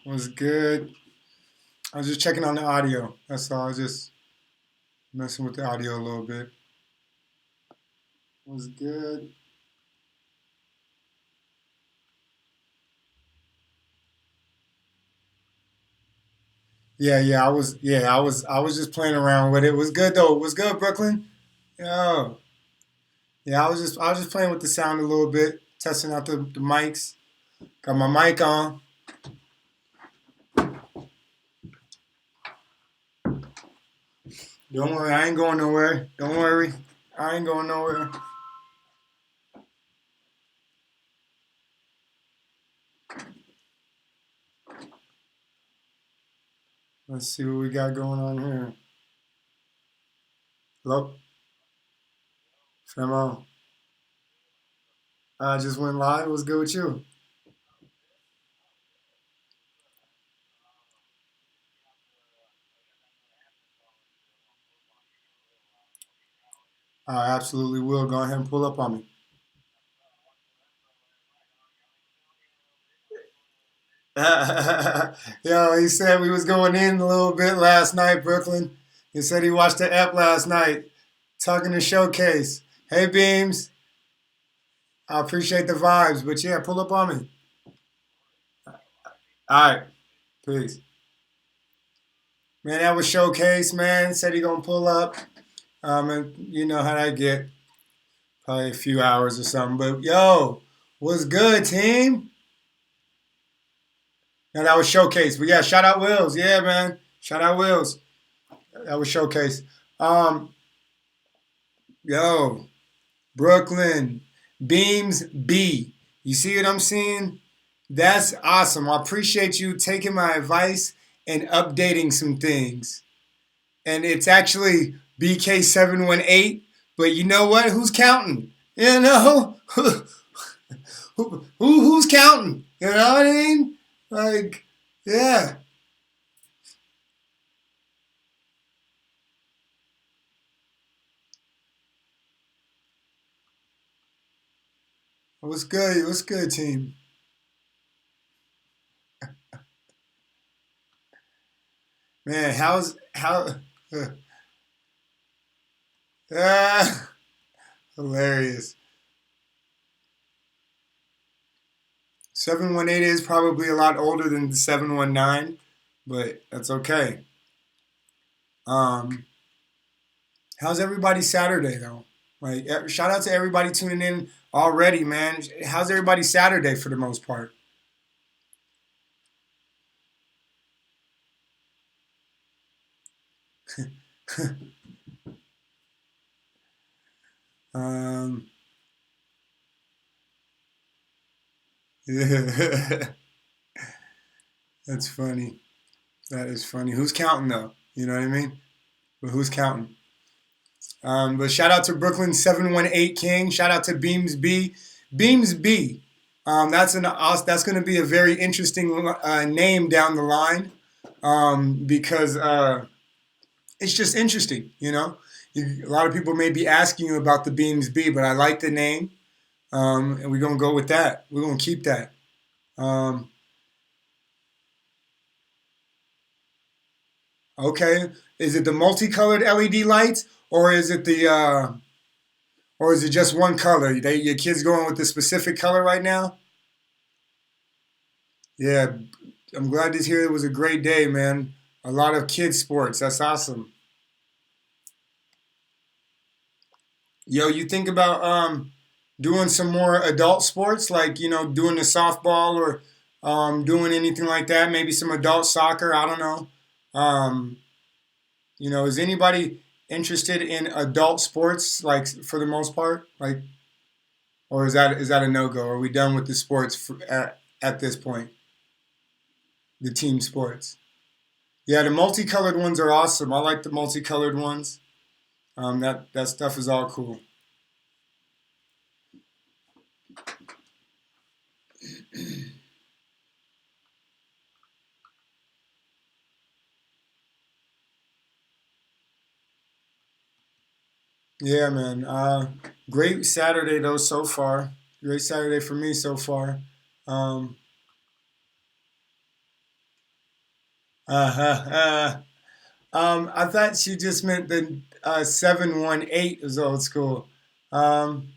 Was good. I was just checking on the audio. That's all. I was just messing with the audio a little bit. Was good. I was just playing around with it. It was good though. It was good, Brooklyn. Yo. I was just playing with the sound a little bit, testing out the mics. Got my mic on. Don't worry, I ain't going nowhere. Don't worry. I ain't going nowhere. Let's see what we got going on here. Hello? Femo. I just went live. What's good with you? I absolutely will. Go ahead and pull up on me. Yo, he said we was going in a little bit last night, Brooklyn. He said he watched the app last night, talking to Showcase. Hey, Beams, I appreciate the vibes, but yeah, pull up on me. All right, peace. Man, that was Showcase, man. Said he gonna pull up. And you know how that get. Probably a few hours or something. But yo, what's good, team? Now that was Showcase. But yeah, shout out Wills. Yeah, man. Shout out Wills. That was Showcase. Um, yo, Brooklyn, Beams B. You see what I'm seeing? That's awesome. I appreciate you taking my advice and updating some things. And it's actually BK718. But you know what? Who's counting? You know? Who's counting? You know what I mean? Like, yeah. What's good? What's good, team? Man, ah, hilarious. 718 is probably a lot older than the 719, but that's okay. Um, how's everybody Saturday though? Like, shout out to everybody tuning in already, man. How's everybody Saturday for the most part? um, yeah, that's funny. That is funny. Who's counting though? You know what I mean? But who's counting? But shout out to Brooklyn 718 King. Shout out to Beams B. Beams B. That's going to be a very interesting name down the line because it's just interesting. You know, a lot of people may be asking you about the Beams B, but I like the name, and we're gonna go with that. We're gonna keep that. Um, okay, is it the multicolored LED lights, or is it the or is it just one color? Your kids going with the specific color right now? Yeah, I'm glad to hear it was a great day, man. A lot of kids sports. That's awesome. Yo, you think about doing some more adult sports, like doing the softball or doing anything like that? Maybe some adult soccer. I don't know. Um, is anybody interested in adult sports, like for the most part, like, or is that a no go? Are we done with the sports at this point? The team sports. Yeah, the multicolored ones are awesome. I like the multicolored ones. That stuff is all cool. Yeah, man. Great Saturday though so far. Great Saturday for me so far. Um, Uh, I thought she just meant the 718 is old school. Um,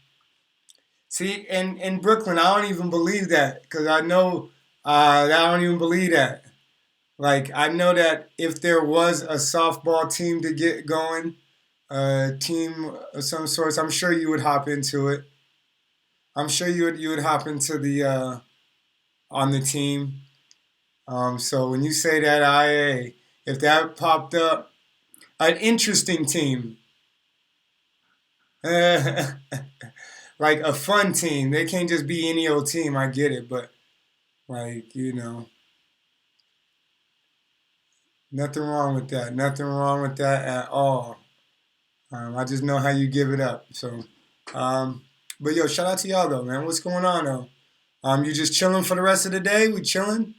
See, in Brooklyn, I don't even believe that because I know I don't even believe that. Like I know that if there was a softball team to get going, a team of some sorts, I'm sure you would hop into it. I'm sure you would hop into the on the team. So when you say that, if that popped up, an interesting team, like a fun team. They can't just be any old team. I get it, but like nothing wrong with that. Nothing wrong with that at all. I just know how you give it up. So, um, but yo, shout out to y'all though, man. What's going on though? You just chilling for the rest of the day? We chilling?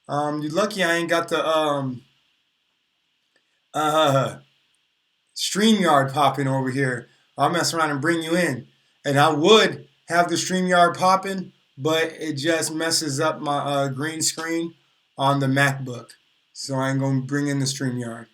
You lucky I ain't got the uh StreamYard popping over here. I'll mess around and bring you in. And I would have the StreamYard popping, but it just messes up my green screen on the MacBook. So I ain't gonna bring in the StreamYard.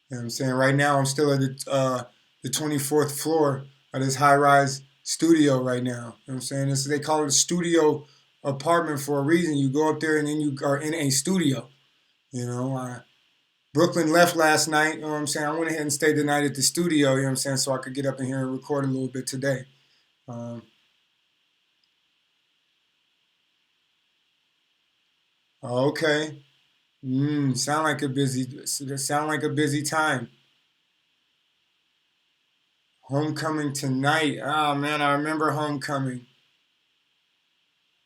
You know what I'm saying? Right now, I'm still at the 24th floor of this high rise studio right now. You know what I'm saying? They call it a studio apartment for a reason. You go up there and then you are in a studio. You know, Brooklyn left last night. You know what I'm saying? I went ahead and stayed the night at the studio. You know what I'm saying? So I could get up in here and record a little bit today. Um, okay. Sound like a busy time. Homecoming tonight. Oh man, I remember homecoming.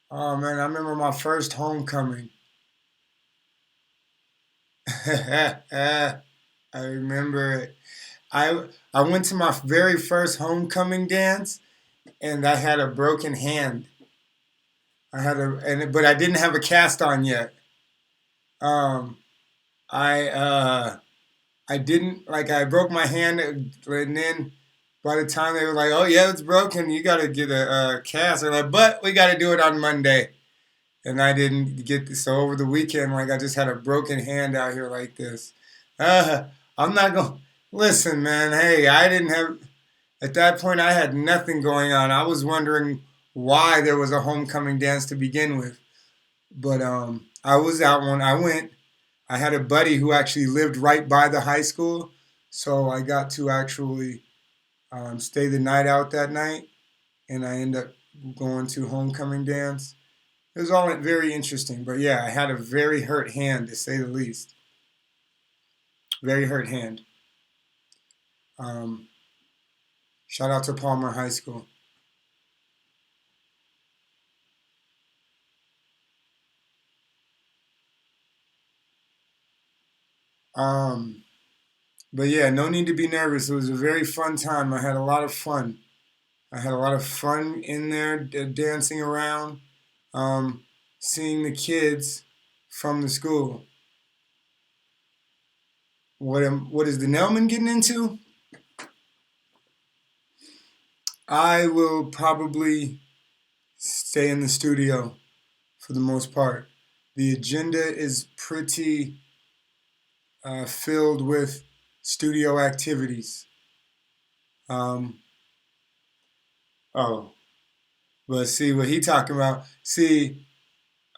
Oh man, I remember my first homecoming. I remember it. I went to my very first homecoming dance and I had a broken hand. But I didn't have a cast on yet. Um, I I didn't like I broke my hand and then by the time they were like, "Oh yeah, it's broken. You got to get a cast." They're like, "But we got to do it on Monday." And I didn't get this. So over the weekend, like I just had a broken hand out here like this. Uh, I'm not going. Listen, man. Hey, I didn't have at that point. I had nothing going on. I was wondering why there was a homecoming dance to begin with. But I was out one. I went. I had a buddy who actually lived right by the high school, so I got to actually stay the night out that night, and I ended up going to homecoming dance. It was all very interesting, but yeah, I had a very hurt hand to say the least. Very hurt hand. Um, Shout out to Palmer High School. Um, but yeah, no need to be nervous. It was a very fun time. I had a lot of fun. I had a lot of fun in there dancing around, um, seeing the kids from the school. What is the Nelman getting into? I will probably stay in the studio for the most part. The agenda is pretty filled with studio activities. Um, oh, but see what he talking about. See,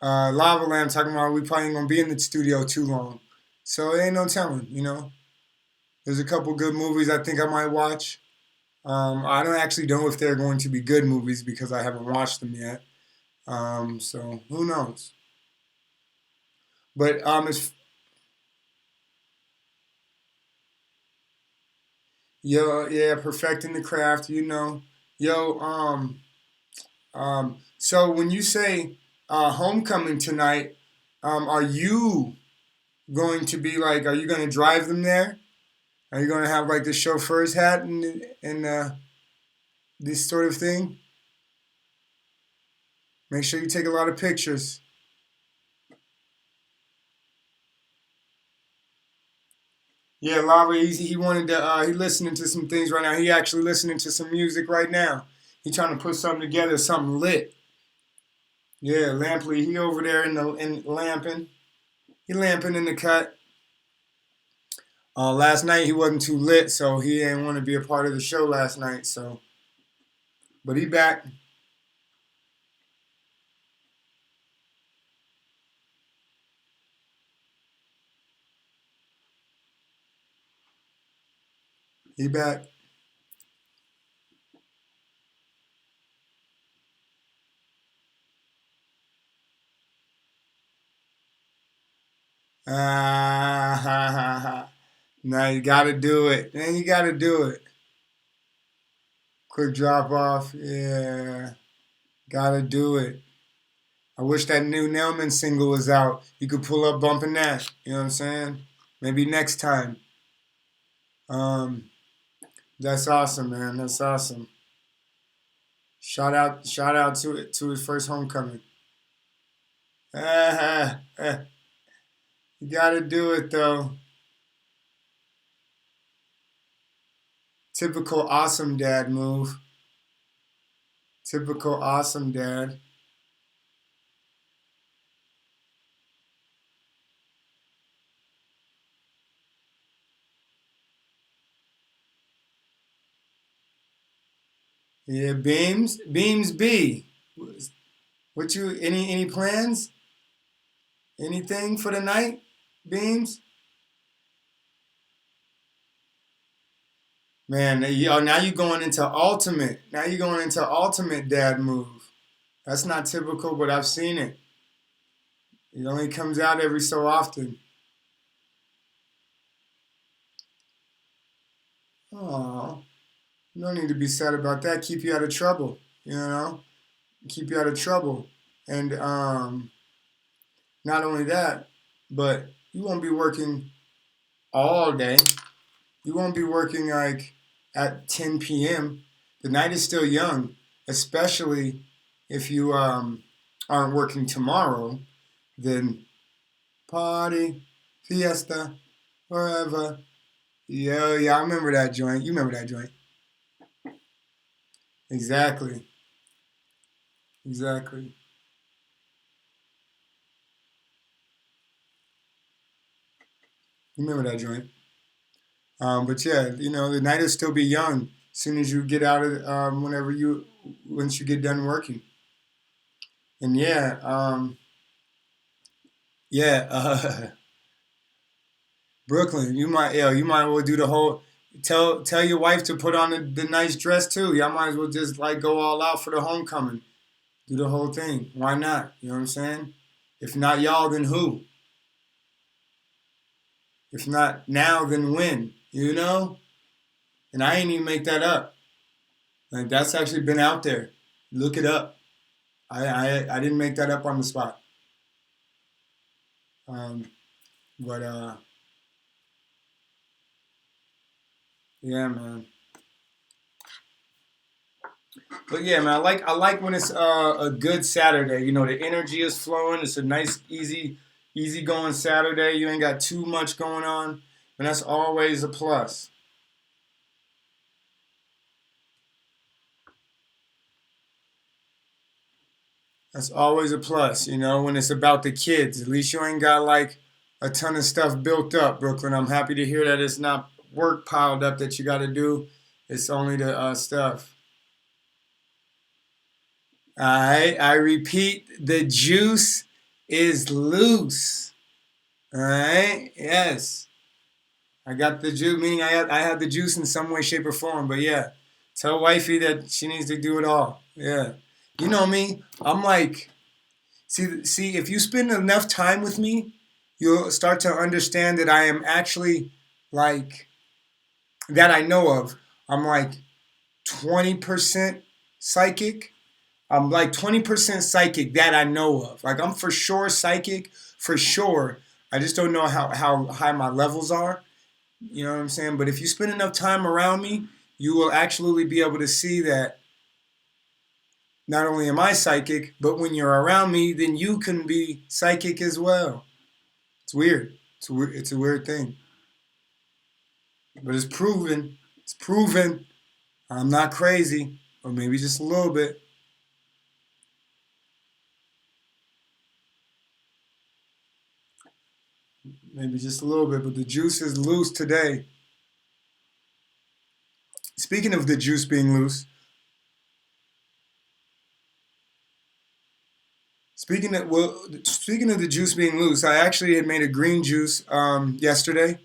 Lava Lamb talking about we probably ain't gonna be in the studio too long, so it ain't no telling. There's a couple good movies I think I might watch. I don't actually know if they're going to be good movies because I haven't watched them yet. So who knows? But it's yo, yeah, perfecting the craft. Yo, so when you say homecoming tonight, are you going to be like? Are you going to drive them there? Are you going to have like the chauffeur's hat and this sort of thing? Make sure you take a lot of pictures. Yeah, Lava, he wanted to. He listening to some things right now. He actually listening to some music right now. He trying to put something together, something lit. Yeah, Lampley, he over there in lamping. He lamping in the cut. Last night he wasn't too lit, so he didn't want to be a part of the show last night. So, but he back. He back. Ah, ha, ha, ha. Now you got to do it. Then you got to do it. Quick drop off. Yeah, got to do it. I wish that new Nelman single was out. You could pull up bumping that. You know what I'm saying? Maybe next time. Um, that's awesome, man. That's awesome. Shout out to his first homecoming. You gotta do it though. Typical awesome dad move. Typical awesome dad. Yeah, Beams B. What you any plans? Anything for the night? Beams? Man, now you going into ultimate. Now you're going into ultimate dad move. That's not typical, but I've seen it. It only comes out every so often. Oh, no need to be sad about that. Keep you out of trouble. You know, keep you out of trouble. And not only that, but you won't be working all day. You won't be working like at 10 p.m. The night is still young, especially if you aren't working tomorrow. Then party, fiesta, wherever. Yeah, yeah, I remember that joint. You remember that joint? Exactly, exactly. You remember that joint? But yeah, the night will still be young. As soon as you get out of, once you get done working. And yeah, yeah, Brooklyn, you might well do the whole. Tell your wife to put on the nice dress too. Y'all might as well just like go all out for the homecoming. Do the whole thing. Why not? You know what I'm saying? If not y'all, then who? If not now, then when? You know? And I ain't even make that up. Like that's actually been out there. Look it up. I didn't make that up on the spot. Um, but yeah, man. But yeah, man. I like when it's a good Saturday. The energy is flowing. It's a nice, easy going Saturday. You ain't got too much going on, and that's always a plus. That's always a plus. When it's about the kids. At least you ain't got like a ton of stuff built up, Brooklyn. I'm happy to hear that it's not work piled up that you got to do. It's only the stuff. I repeat, the juice is loose. All right. Yes, I got the juice. Meaning I had the juice in some way, shape, or form. But yeah, tell wifey that she needs to do it all. Yeah. You know me. I'm like, see, if you spend enough time with me, you'll start to understand that I am actually like that. I know of. I'm like 20% psychic. I'm like 20% psychic that I know of. Like I'm for sure psychic, for sure. I just don't know how high my levels are. You know what I'm saying? But if you spend enough time around me, you will actually be able to see that not only am I psychic, but when you're around me, then you can be psychic as well. It's weird. It's a weird thing. But it's proven. It's proven. I'm not crazy, or maybe just a little bit. maybe just a little bit, but the juice is loose today. Speaking of the juice being loose, speaking of the juice being loose, I actually had made a green juice yesterday.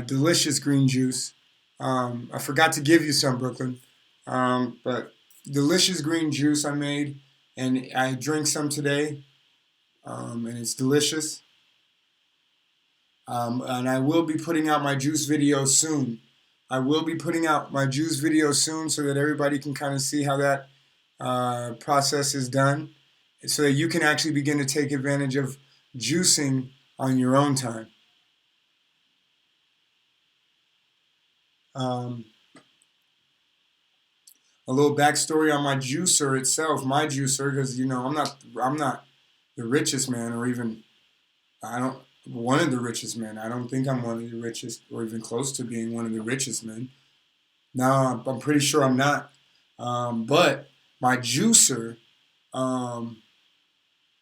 Delicious green juice. I forgot to give you some, Brooklyn, but delicious green juice I made, and I drink some today, and it's delicious. And I will be putting out my juice video soon. I will be putting out my juice video soon so that everybody can kind of see how that process is done, so that you can actually begin to take advantage of juicing on your own time. Um, a little backstory on my juicer itself, my juicer, because I'm not the richest man, or even I don't one of the richest men. I don't think I'm one of the richest, or even close to being one of the richest men. No, I'm pretty sure I'm not. But my juicer um,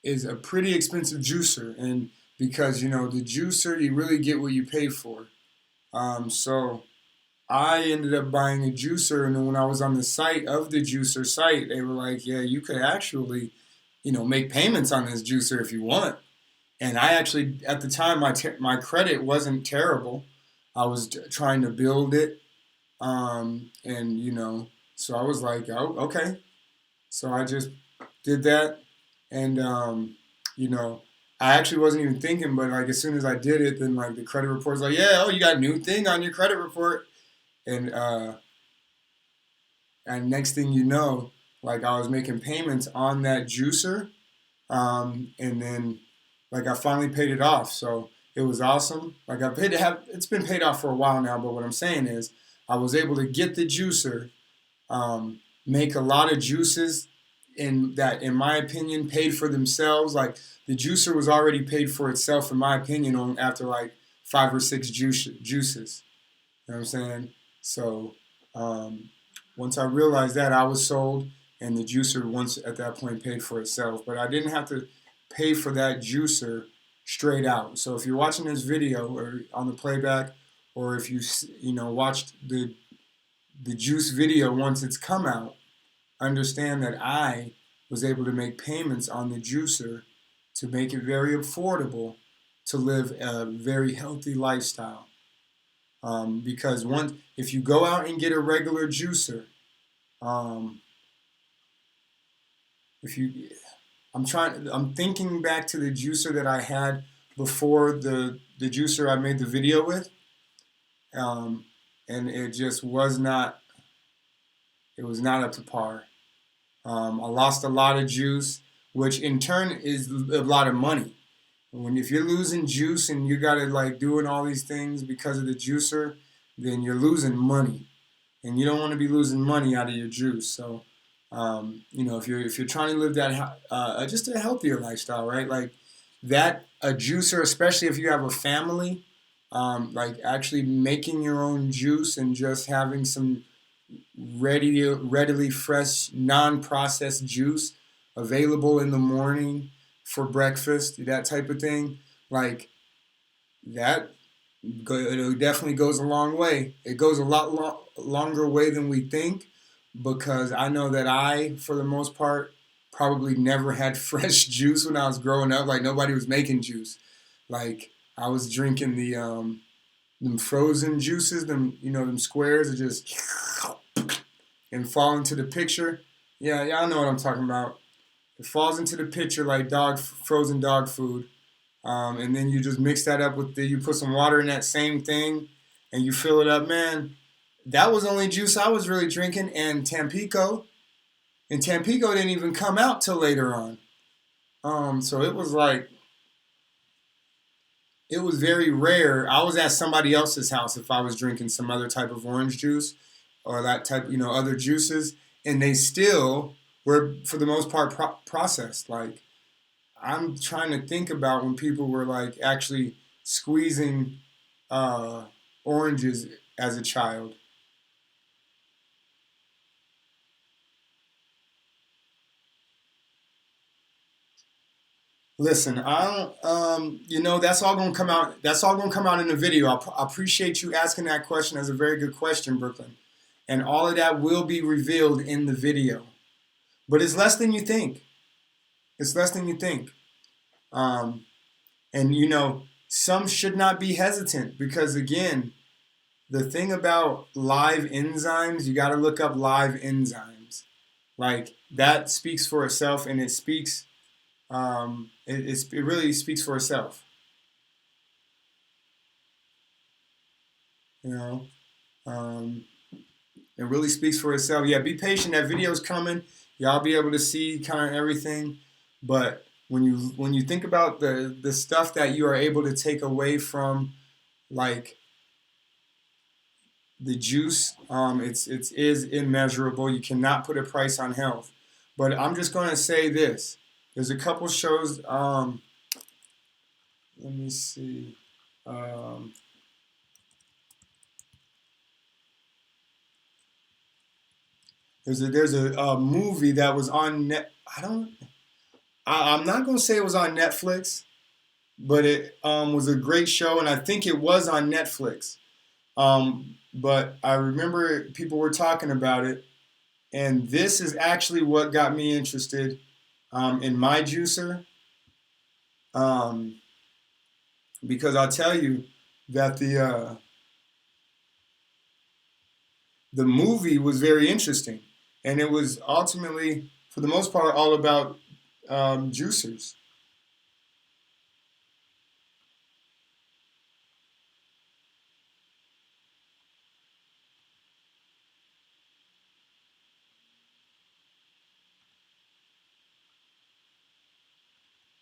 is a pretty expensive juicer, and because the juicer, you really get what you pay for. So I ended up buying a juicer, and then when I was on the site of the juicer site, they were like, "Yeah, you could actually, make payments on this juicer if you want." And I actually, at the time, my credit wasn't terrible. I was trying to build it, and so I was like, "Oh, okay." So I just did that, and you know, I actually wasn't even thinking, but like as soon as I did it, then like the credit report's like, "Yeah, oh, you got a new thing on your credit report," and next thing you know, like I was making payments on that juicer, and then like I finally paid it off. So it was awesome. Like I paid to have it's been paid off for a while now, but what I'm saying is I was able to get the juicer, make a lot of juices in my opinion paid for themselves. Like the juicer was already paid for itself in my opinion on after like 5 or 6 juices. You know what I'm saying? So um, once I realized that, I was sold, and the juicer once at that point paid for itself. But I didn't have to pay for that juicer straight out. So if you're watching this video or on the playback, or if watched the juice video once it's come out, understand that I was able to make payments on the juicer to make it very affordable to live a very healthy lifestyle. Because if you go out and get a regular juicer, um, if you, I'm thinking back to the juicer that I had before the juicer I made the video with, um, and it just it was not up to par. I lost a lot of juice, which in turn is a lot of money. If you're losing juice and you gotta like doing all these things because of the juicer, then you're losing money, and you don't want to be losing money out of your juice. So, if you're trying to live that just a healthier lifestyle, right? Like that, a juicer, especially if you have a family, like actually making your own juice and just having some readily fresh, non-processed juice available in the morning for breakfast, that type of thing, like that it definitely goes a long way. It goes a lot longer way than we think, because I know that I, for the most part, probably never had fresh juice when I was growing up. Like nobody was making juice. Like I was drinking them frozen juices, them squares that just and fall into the pitcher. Yeah, I know what I'm talking about. It falls into the pitcher like frozen dog food, and then you just mix that up you put some water in that same thing, and you fill it up. Man, that was the only juice I was really drinking. And Tampico didn't even come out till later on. So it was very rare. I was at somebody else's house if I was drinking some other type of orange juice or that type, other juices, and they still were for the most part processed. Like I'm trying to think about when people were like actually squeezing uh, oranges as a child. Listen, I don't. That's all gonna come out. That's all gonna come out in the video. I appreciate you asking that question. That's a very good question, Brooklyn. And all of that will be revealed in the video. But it's less than you think. It's less than you think. Um, and some should not be hesitant because again, the thing about live enzymes, you got to look up live enzymes. Like that speaks for itself, and it speaks. It really speaks for itself. You know, um, it really speaks for itself. Yeah, be patient. That video's coming. Y'all be able to see kind of everything. But when you think about the stuff that you are able to take away from like the juice, it is immeasurable. You cannot put a price on health. But I'm just going to say this. There's a couple shows. Let me see. Um, there's a movie that was on net. I'm not going to say it was on Netflix, but it was a great show, and I think it was on Netflix. But I remember people were talking about it, and this is actually what got me interested in my juicer. Um, because I'll tell you that the movie was very interesting, and it was ultimately, for the most part, all about juicers.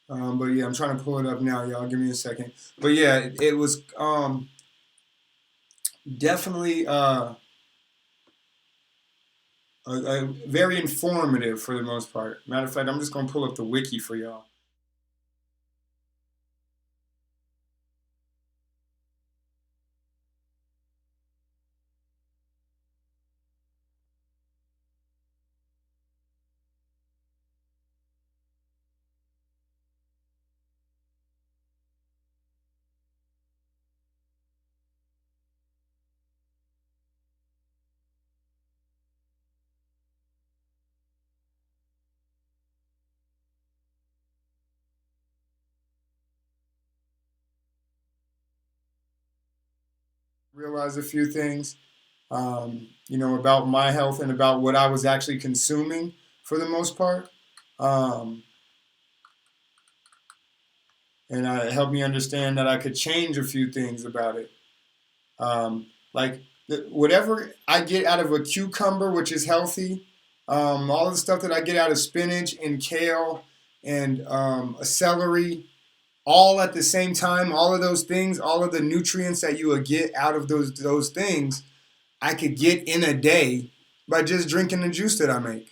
But yeah, I'm trying to pull it up now, y'all. Give me a second. But yeah, it was definitely very informative for the most part. Matter of fact, I'm just gonna pull up the wiki for y'all. Realize a few things, about my health and about what I was actually consuming for the most part. Um, and it helped me understand that I could change a few things about it. Like whatever I get out of a cucumber, which is healthy, all the stuff that I get out of spinach and kale and a celery, all at the same time, all of those things, all of the nutrients that you would get out of those things, I could get in a day by just drinking the juice that I make.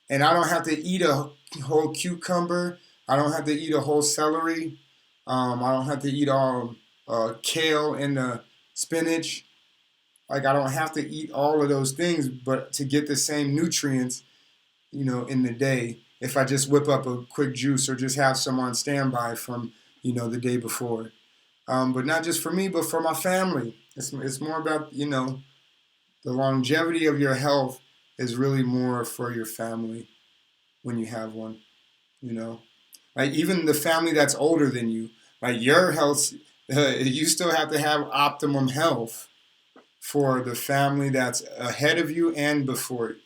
And I don't have to eat a whole cucumber. I don't have to eat a whole celery. I don't have to eat all kale and the spinach. Like I don't have to eat all of those things, but to get the same nutrients, in the day, if I just whip up a quick juice or just have some on standby from, the day before. But not just for me, but for my family. It's more about, the longevity of your health is really more for your family when you have one, you know. Like even the family that's older than you, like your health, you still have to have optimum health for the family that's ahead of you and before,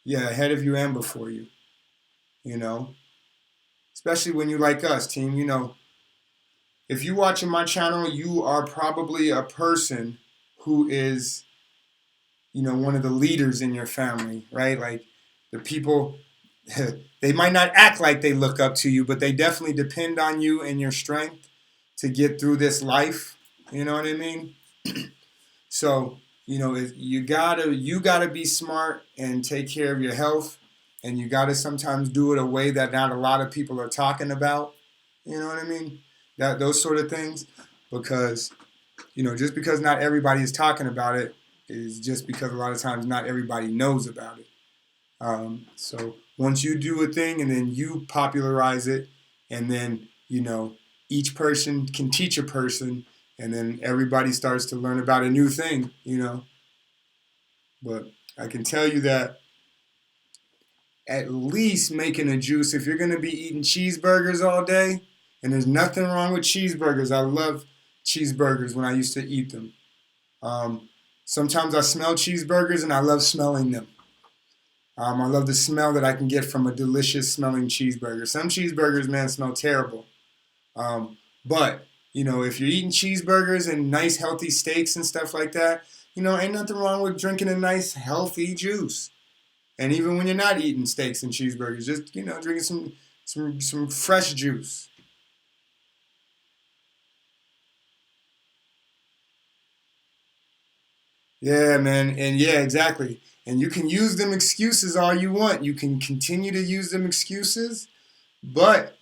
yeah, ahead of you and before you, you know. Especially when you like us, team, if you watching my channel, you are probably a person who is, one of the leaders in your family, right? Like the people, they might not act like they look up to you, but they definitely depend on you and your strength to get through this life. You know what I mean? So, you gotta be smart and take care of your health, and you gotta sometimes do it a way that not a lot of people are talking about. You know what I mean? That those sort of things, because just because not everybody is talking about it is just because a lot of times not everybody knows about it. So once you do a thing and then you popularize it and then each person can teach a person, and then everybody starts to learn about a new thing. But I can tell you that at least making a juice, if you're going to be eating cheeseburgers all day, and there's nothing wrong with cheeseburgers. I love cheeseburgers when I used to eat them. Um, Sometimes I smell cheeseburgers and I love smelling them. I love the smell that I can get from a delicious smelling cheeseburger. Some cheeseburgers, man, smell terrible. Um, but, if you're eating cheeseburgers and nice healthy steaks and stuff like that, ain't nothing wrong with drinking a nice healthy juice. And even when you're not eating steaks and cheeseburgers, just drinking some fresh juice. Yeah, man, and yeah, exactly. And you can use them excuses all you want. You can continue to use them excuses, but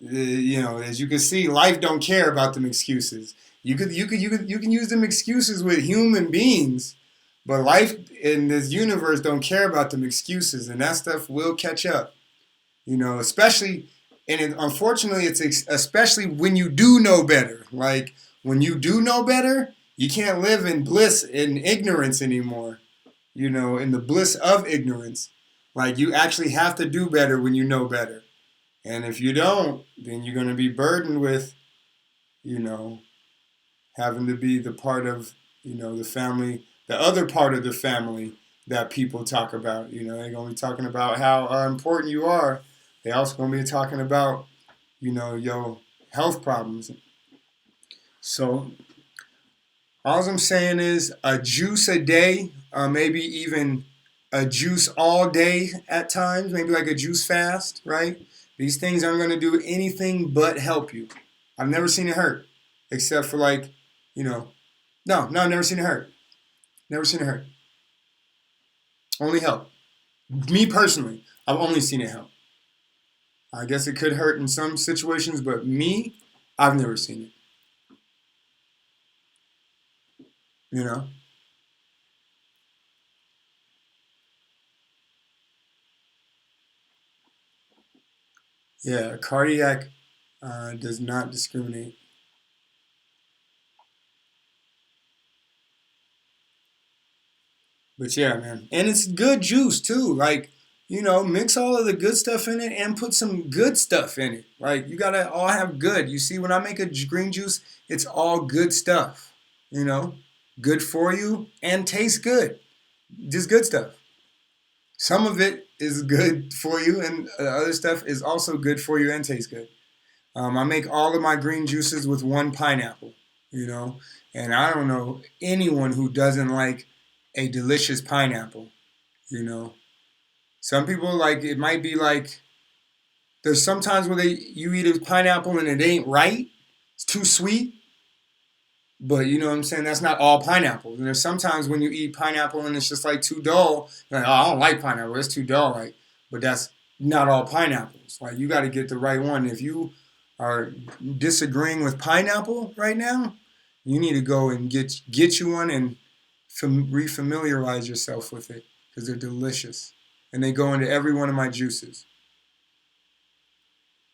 as you can see, life don't care about them excuses. You can use them excuses with human beings, but life in this universe don't care about them excuses, and that stuff will catch up. Especially, and unfortunately, it's especially when you do know better. Like when you do know better, you can't live in bliss and ignorance anymore. In the bliss of ignorance, like you actually have to do better when you know better. And if you don't, then you're going to be burdened with, you know, having to be the part of, the family, the other part of the family that people talk about. They're going to be talking about how important you are. They're also going to be talking about, your health problems. So all I'm saying is a juice a day, maybe even a juice all day at times, maybe like a juice fast, right? These things aren't going to do anything but help you. I've never seen it hurt, except for like, you know, no, I've never seen it hurt. Never seen it hurt. Only help. Me personally, I've only seen it help. I guess it could hurt in some situations, but me, I've never seen it. You know? Yeah, cardiac does not discriminate. But yeah, man. And it's good juice too. Like, mix all of the good stuff in it and put some good stuff in it. Like, you gotta all have good. You see, when I make a green juice, it's all good stuff. You know? Good for you and tastes good. Just good stuff. Some of it is good for you, and other stuff is also good for you and tastes good. I make all of my green juices with one pineapple, you know, and I don't know anyone who doesn't like a delicious pineapple, you know. Some people like it might be like there's sometimes where you eat a pineapple and it ain't right, it's too sweet, but you know what I'm saying? That's not all pineapple. And there's sometimes when you eat pineapple and it's just like too dull, you're like, oh, I don't like pineapple, it's too dull, like, but that's not all pineapples. Like you got to get the right one. If you are disagreeing with pineapple right now, you need to go and get you one and refamiliarize yourself with it because they're delicious and they go into every one of my juices.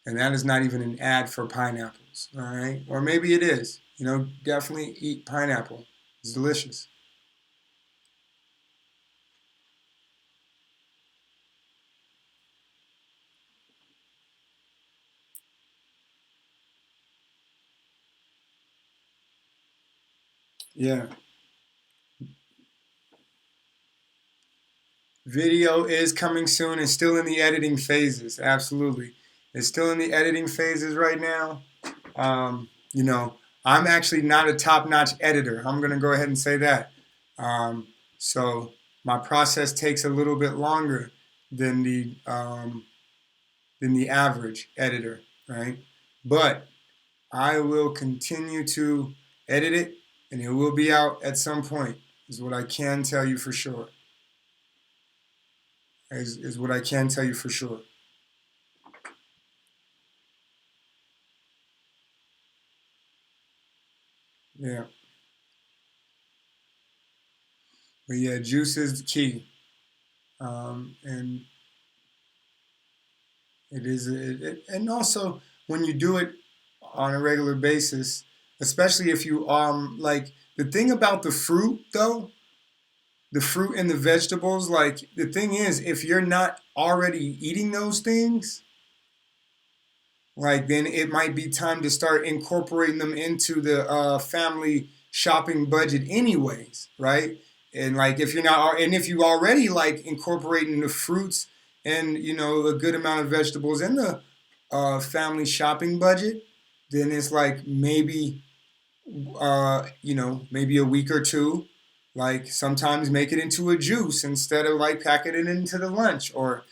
And that is not even an ad for pineapples, all right? Or maybe it is. Definitely eat pineapple. It's delicious. Yeah. Video is coming soon. It's still in the editing phases. Absolutely. It's still in the editing phases right now. I'm actually not a top-notch editor. I'm going to go ahead and say that. So my process takes a little bit longer than the average editor, right? But I will continue to edit it, and it will be out at some point. Is what I can tell you for sure. Is what I can tell you for sure. Yeah, but yeah, juice is the key. And It is, and also when you do it on a regular basis, especially if you like the thing about the fruit though, the fruit and the vegetables, like the thing is, if you're not already eating those things, like then it might be time to start incorporating them into the family shopping budget anyways, right? And like if you're not, and if you already like incorporating the fruits and a good amount of vegetables in the family shopping budget, then it's like maybe maybe a week or two, like sometimes make it into a juice instead of like packing it into the lunch, or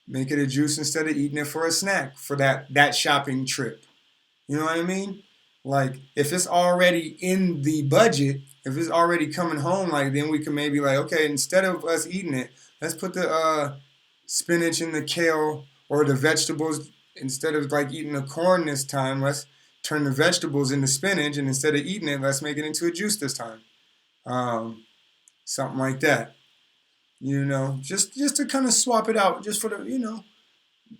make it a juice instead of eating it for a snack for that shopping trip. You know what I mean? Like if it's already in the budget, if it's already coming home, like then we can maybe like, okay, instead of us eating it, let's put the spinach and the kale or the vegetables, instead of like eating the corn this time, let's turn the vegetables into spinach, and instead of eating it, let's make it into a juice this time. Um, Something like that. Just to kind of swap it out, just for the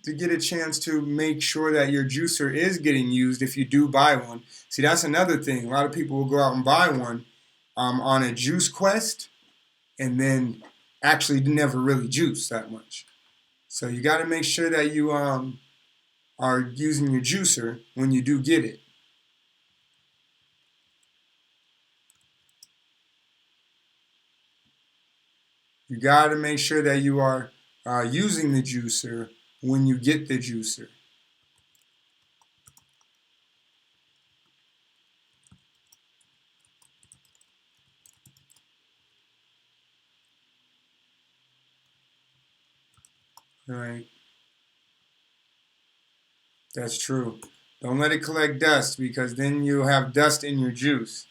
to get a chance to make sure that your juicer is getting used if you do buy one. See, that's another thing. A lot of people will go out and buy one on a juice quest and then actually never really juice that much. So you got to make sure that you are using your juicer when you do get it. You got to make sure that you are using the juicer when you get the juicer. All right. That's true. Don't let it collect dust, because then you'll have dust in your juice.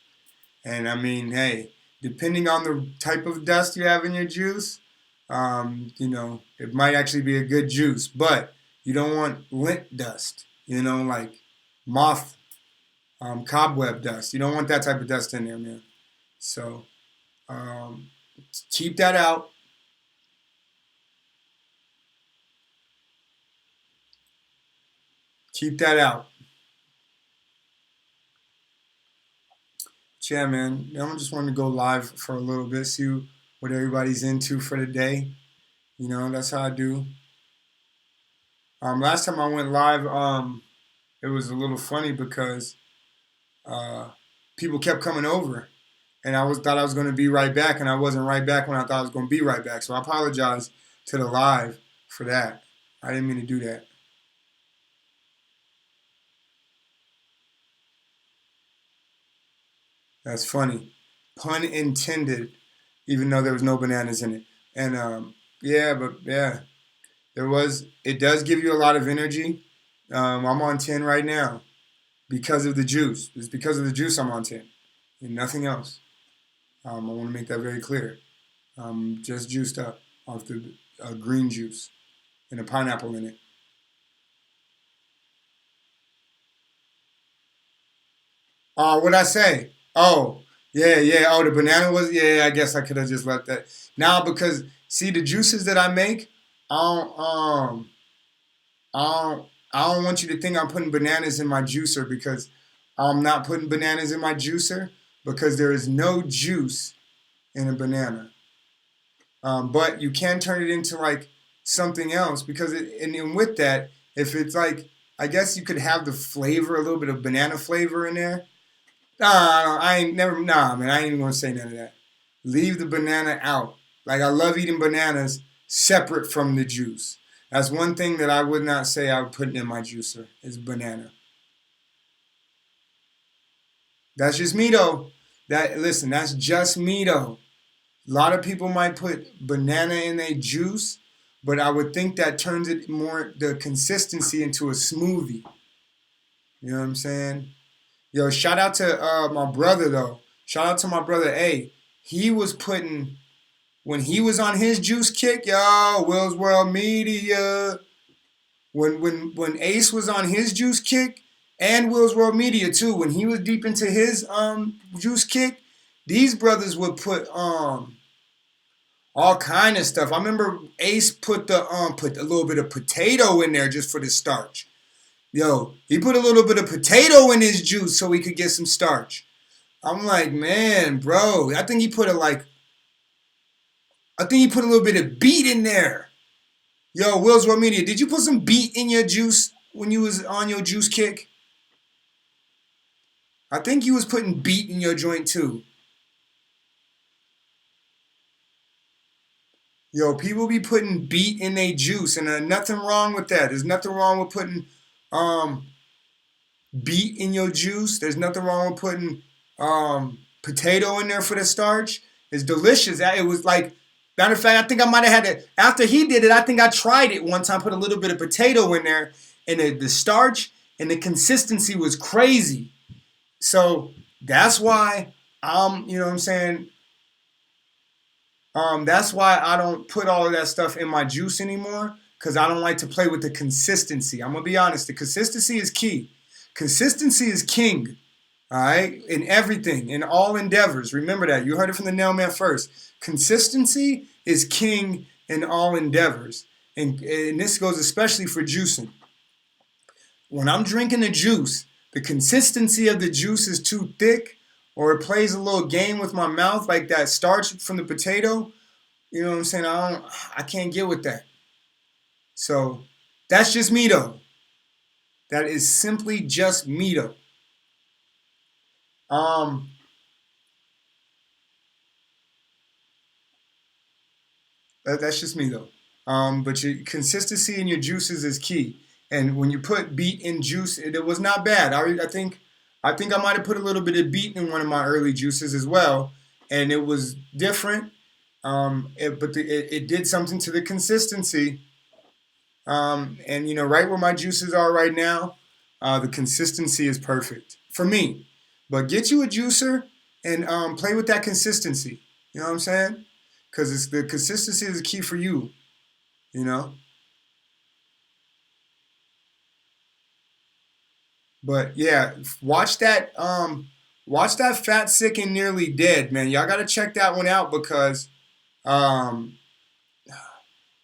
And I mean, hey, depending on the type of dust you have in your juice, it might actually be a good juice. But you don't want lint dust, like moth, cobweb dust. You don't want that type of dust in there, man. So um, keep that out. Keep that out. Yeah, man. I just wanted to go live for a little bit, see what everybody's into for the day. That's how I do. Last time I went live, it was a little funny because uh, people kept coming over, and I was thought I was going to be right back, and I wasn't right back when I thought I was going to be right back. So I apologize to the live for that. I didn't mean to do that. That's funny, pun intended, even though there was no bananas in it. And yeah, but yeah, there was. It does give you a lot of energy. I'm on 10 right now because of the juice. It's because of the juice I'm on 10, and nothing else. I want to make that very clear. Just juiced up off the green juice and a pineapple in it. What'd I say? Oh, yeah, yeah. Oh, the banana was, yeah, I guess I could have just left that. Now, because, see, the juices that I make, I don't, I don't want you to think I'm putting bananas in my juicer, because I'm not putting bananas in my juicer, because there is no juice in a banana. But you can turn it into like something else, because and with that, if it's like, I guess you could have the flavor, a little bit of banana flavor in there. Nah, I ain't never. Nah, man, I ain't even gonna say none of that. Leave the banana out. Like, I love eating bananas separate from the juice. That's one thing that I would not say I would put in my juicer is banana. That's just me though. Listen, that's just me though. A lot of people might put banana in their juice, but I would think that turns it more, the consistency, into a smoothie. You know what I'm saying? Yo, shout out to my brother though. Shout out to my brother A. He was putting, when he was on his juice kick, yo, Will's World Media. When Ace was on his juice kick, and Will's World Media too, when he was deep into his juice kick, these brothers would put all kind of stuff. I remember Ace put a little bit of potato in there just for the starch. Yo, he put a little bit of potato in his juice so he could get some starch. I'm like, man, bro, I think he put a little bit of beet in there. Yo, Will's World Media, did you put some beet in your juice when you was on your juice kick? I think you was putting beet in your joint too. Yo, people be putting beet in their juice, and nothing wrong with that. There's nothing wrong with putting um, beet in your juice. There's nothing wrong with putting potato in there for the starch. It's delicious. It was like, matter of fact, I think I might have had it after he did it. I think I tried it one time, put a little bit of potato in there, and the starch and the consistency was crazy. So that's why you know what I'm saying. That's why I don't put all of that stuff in my juice anymore because I don't like to play with the consistency. I'm gonna be honest. The consistency is key. Consistency is king. All right, in everything, in all endeavors. Remember that. You heard it from the Nailman first. Consistency is king in all endeavors, and this goes especially for juicing. When I'm drinking a juice, the consistency of the juice is too thick, or it plays a little game with my mouth, like that starch from the potato. You know what I'm saying? I can't get with that. So that's just me though. That is simply just me though. Um, that's just me though. But your consistency in your juices is key. And when you put beet in juice, it was not bad. I think I might have put a little bit of beet in one of my early juices as well, and it was different. It did something to the consistency. And you know, right where my juices are right now, the consistency is perfect for me. But get you a juicer and play with that consistency. You know what I'm saying? Because it's the consistency is the key for you. You know. But yeah, watch that Fat, Sick, and Nearly Dead, man. Y'all gotta check that one out because um,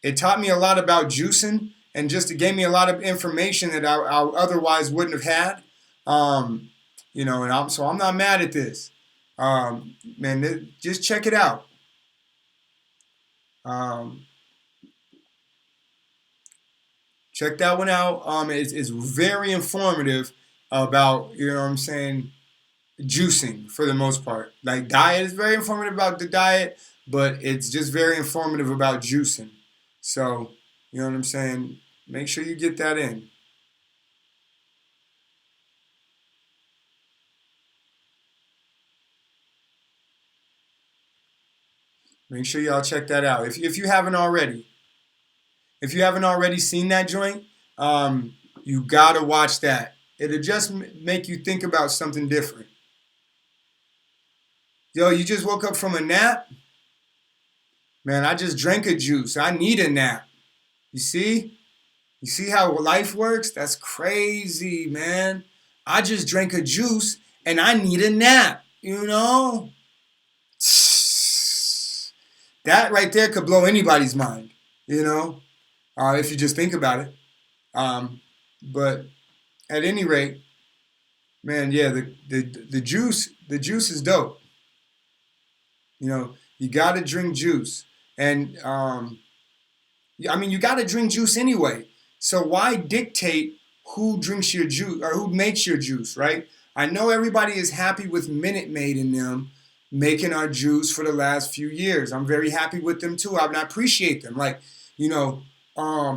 it taught me a lot about juicing and just it gave me a lot of information that I otherwise wouldn't have had. Um, you know, and I'm not mad at this. Man, just check it out. Um, check that one out. It's very informative about you know what I'm saying juicing for the most part. Like diet is very informative about the diet, but it's just very informative about juicing. So, you know what I'm saying? Make sure you get that in. Make sure y'all check that out. If you haven't already. If you haven't already seen that joint, you gotta watch that. It'll just make you think about something different. Yo, you just woke up from a nap? Man, I just drank a juice. I need a nap. You see? You see how life works? That's crazy, man. I just drank a juice and I need a nap, you know? That right there could blow anybody's mind, you know, if you just think about it. Um, but at any rate, man, yeah, the juice is dope. You know, you got to drink juice, and I mean, you got to drink juice anyway. So why dictate who drinks your juice or who makes your juice, right? I know everybody is happy with Minute Maid and them making our juice for the last few years. I'm very happy with them too. I appreciate them. Like, you know,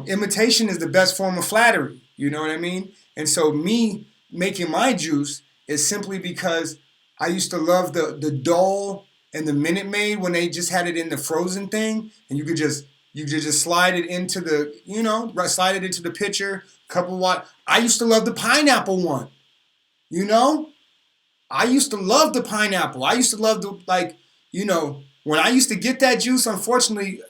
imitation is the best form of flattery. You know what I mean? And so me making my juice is simply because I used to love the Dole and the Minute Maid when they just had it in the frozen thing, and you could just slide it into the slide it into the pitcher. Couple watt. I used to love the pineapple one. You know, I used to love the pineapple. I used to love the when I used to get that juice. Unfortunately,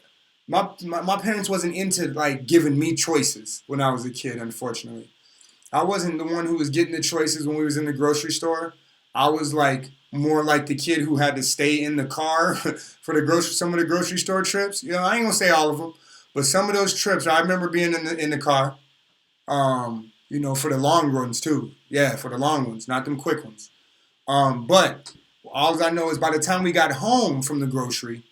my parents wasn't into like giving me choices when I was a kid. Unfortunately, I wasn't the one who was getting the choices when we was in the grocery store. I was like more like the kid who had to stay in the car for some of the grocery store trips. I ain't gonna say all of them, but some of those trips I remember being in the car. For the long runs too. Yeah, for the long ones, not them quick ones. But all I know is by the time we got home from the grocery,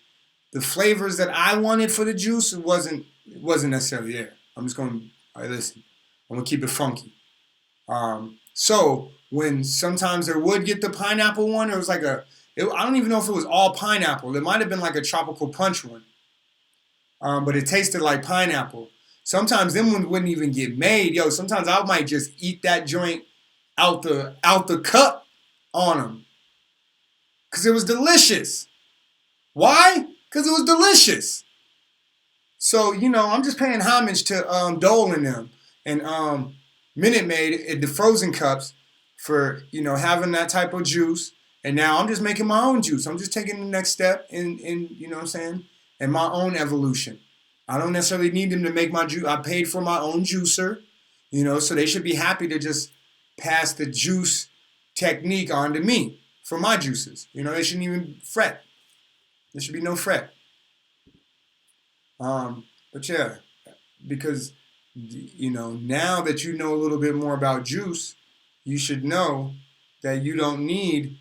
the flavors that I wanted for the juice wasn't necessarily there. I'm just going to, all right, listen, I'm going to keep it funky. So when sometimes there would get the pineapple one, it was like I don't even know if it was all pineapple. It might have been like a tropical punch one. But it tasted like pineapple. Sometimes them ones wouldn't even get made. Sometimes I might just eat that joint out the cup on them. Because it was delicious. Why? Because it was delicious. So, I'm just paying homage to Dole and them. And Minute Maid, the frozen cups, for, having that type of juice. And now I'm just making my own juice. I'm just taking the next step in what I'm saying, in my own evolution. I don't necessarily need them to make my juice. I paid for my own juicer, so they should be happy to just pass the juice technique on to me for my juices. They shouldn't even fret. There should be no fret. But yeah, because, now that you know a little bit more about juice, you should know that you don't need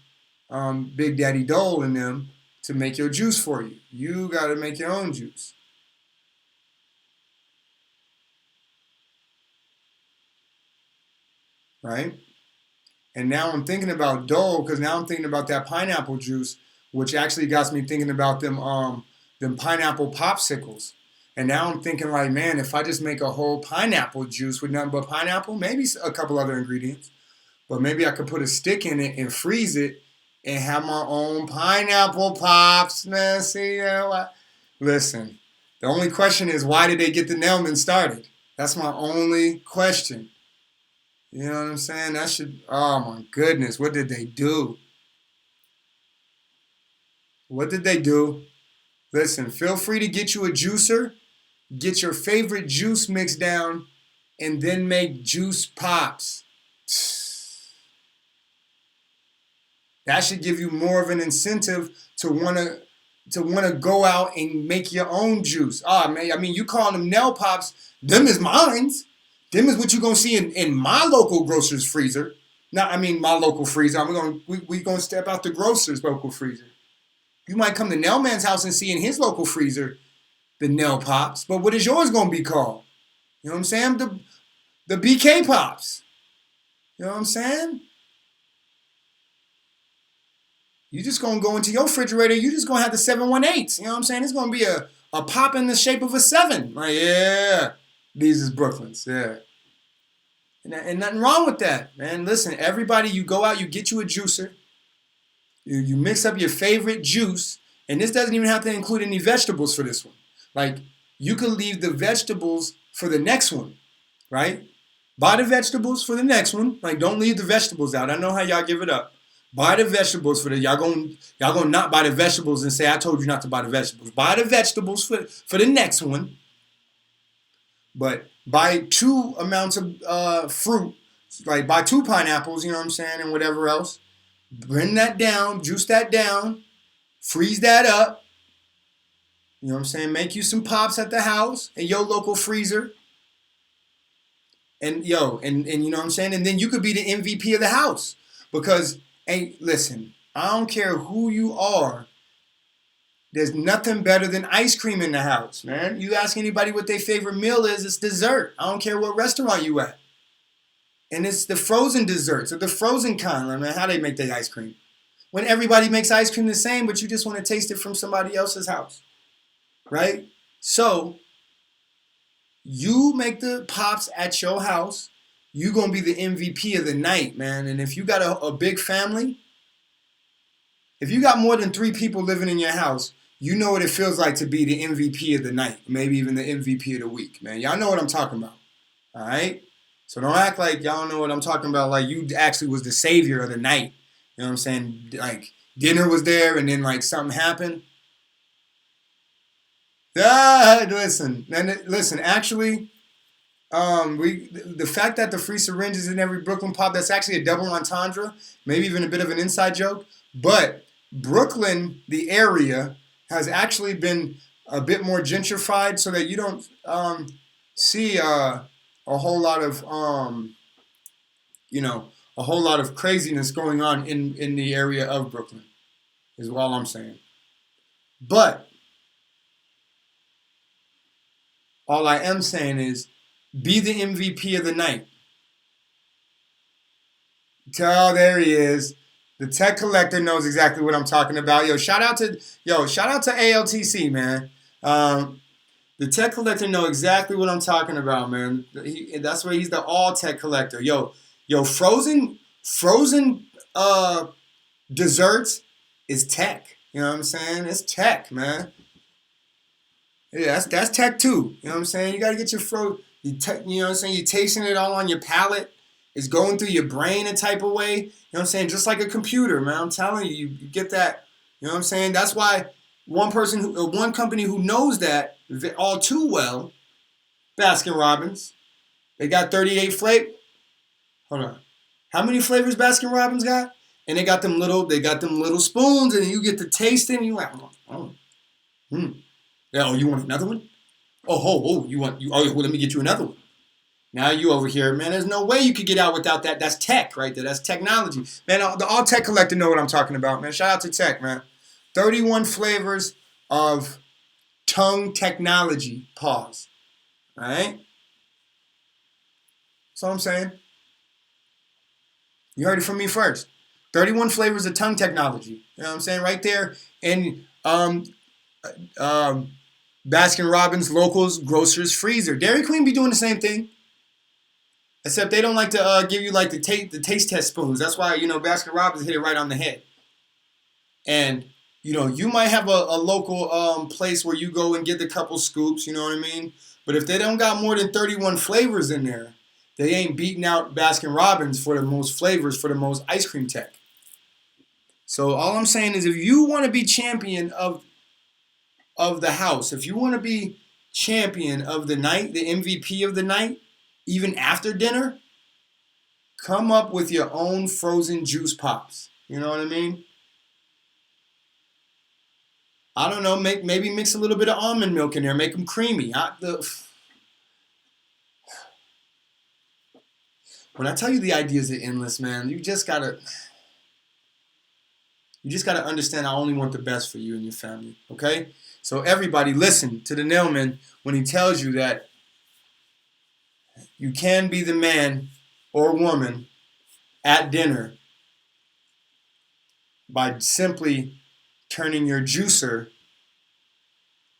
Big Daddy Dole and them to make your juice for you. You got to make your own juice. Right? And now I'm thinking about Dole because now I'm thinking about that pineapple juice, which actually got me thinking about them pineapple popsicles. And now I'm thinking like, man, if I just make a whole pineapple juice with nothing but pineapple, maybe a couple other ingredients, but maybe I could put a stick in it and freeze it and have my own pineapple pops, man. See, listen, the only question is, why did they get the Nelman started? That's my only question. You know what I'm saying? Oh my goodness, what did they do? What did they do? Listen, feel free to get you a juicer, get your favorite juice mix down, and then make juice pops. That should give you more of an incentive to wanna go out and make your own juice. Man, I mean, you calling them Nell Pops, them is mines. Them is what you're gonna see in my local grocer's freezer. My local freezer. We gonna step out the grocer's local freezer. You might come to Nelman's house and see in his local freezer the Nell Pops, but what is yours gonna be called? You know what I'm saying? The BK Pops. You know what I'm saying? You just gonna go into your refrigerator. You just gonna have the 718s. You know what I'm saying? It's gonna be a pop in the shape of a 7. Like, yeah, these is Brooklyn's. Yeah. And nothing wrong with that, man. Listen, everybody, you go out, you get you a juicer. You mix up your favorite juice. And this doesn't even have to include any vegetables for this one. Like, you can leave the vegetables for the next one, right? Buy the vegetables for the next one. Like, don't leave the vegetables out. I know how y'all give it up. Buy the vegetables for y'all gonna not buy the vegetables and say I told you not to buy the vegetables. Buy the vegetables for the next one. But buy 2 amounts of fruit, like buy 2 pineapples, you know what I'm saying, and whatever else. Bring that down, juice that down, freeze that up. You know what I'm saying? Make you some pops at the house in your local freezer. And you know what I'm saying? And then you could be the MVP of the house. Because, hey, listen, I don't care who you are. There's nothing better than ice cream in the house, man. You ask anybody what their favorite meal is, it's dessert. I don't care what restaurant you at. And it's the frozen desserts or the frozen kind, like, man, how they make their ice cream. When everybody makes ice cream the same, but you just want to taste it from somebody else's house, right? So, you make the pops at your house, you're going to be the MVP of the night, man. And if you got a big family, if you got more than 3 people living in your house, you know what it feels like to be the MVP of the night, maybe even the MVP of the week, man. Y'all know what I'm talking about, all right? So don't act like y'all don't know what I'm talking about, like you actually was the savior of the night. You know what I'm saying? Like dinner was there and then like something happened. Listen, actually, the fact that the free syringe is in every Brooklyn pop, that's actually a double entendre, maybe even a bit of an inside joke. But Brooklyn, the area, has actually been a bit more gentrified, so that you don't see a whole lot of you know a whole lot of craziness going on in the area of Brooklyn. Is all I'm saying. But all I am saying is, be the MVP of the night. Oh, there he is. The tech collector knows exactly what I'm talking about. Shout out to ALTC, man. The tech collector know exactly what I'm talking about, man. That's where he's the all tech collector. Frozen desserts is tech. You know what I'm saying? It's tech, man. Yeah, that's tech too. You know what I'm saying? You gotta get your you know what I'm saying? You're tasting it all on your palate. It's going through your brain a type of way. You know what I'm saying? Just like a computer, man. I'm telling you, you get that. You know what I'm saying? That's why one company who knows that all too well, Baskin Robbins. They got 38 flavors. Hold on. How many flavors Baskin Robbins got? And they got them little spoons, and you get to taste it, and you like, oh, hmm. Yeah, oh, you want another one? Well, let me get you another one. Now you over here, man. There's no way you could get out without that. That's tech right there. That's technology, man. The all tech collector know what I'm talking about, man. Shout out to tech, man. 31 flavors of tongue technology. Pause. All right. That's all I'm saying. You heard it from me first. 31 flavors of tongue technology. You know what I'm saying? Right there in Baskin Robbins Locals Grocers Freezer. Dairy Queen be doing the same thing. Except they don't like to give you like the taste test spoons. That's why, Baskin Robbins hit it right on the head. And, you might have a local place where you go and get a couple scoops, you know what I mean? But if they don't got more than 31 flavors in there, they ain't beating out Baskin Robbins for the most flavors, for the most ice cream tech. So all I'm saying is, if you want to be champion of the house, if you want to be champion of the night, the MVP of the night, even after dinner, come up with your own frozen juice pops. You know what I mean? I don't know, maybe mix a little bit of almond milk in there, make them creamy. When I tell you the ideas are endless, man, you just gotta understand I only want the best for you and your family, okay? So everybody listen to the Nailman when he tells you that you can be the man or woman at dinner by simply turning your juicer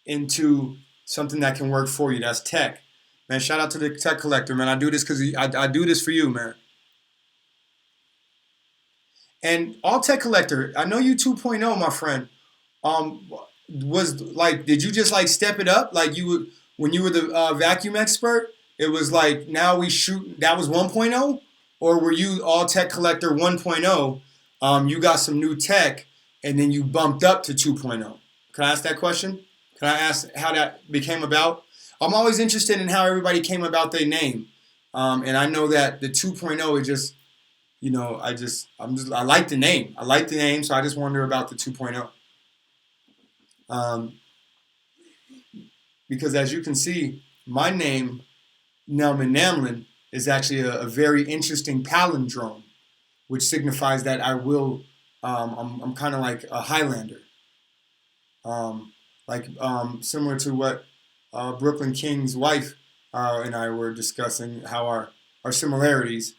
into something that can work for you. That's tech. Man, shout out to the tech collector, man. I do this because I do this for you, man. And all tech collector, I know you 2.0, my friend. Um, was like, did you just like step it up? Like you would, when you were the vacuum expert, it was like now we shoot. That was 1.0, or were you all tech collector 1.0? You got some new tech, and then you bumped up to 2.0. Can I ask that question? Can I ask how that became about? I'm always interested in how everybody came about their name, and I know that the 2.0 is just, I like the name. I like the name, so I just wonder about the 2.0. Um, because as you can see, my name, Nelmannamlen, is actually a very interesting palindrome, which signifies that I'm kind of like a Highlander. Similar to what Brooklyn King's wife and I were discussing, how our similarities,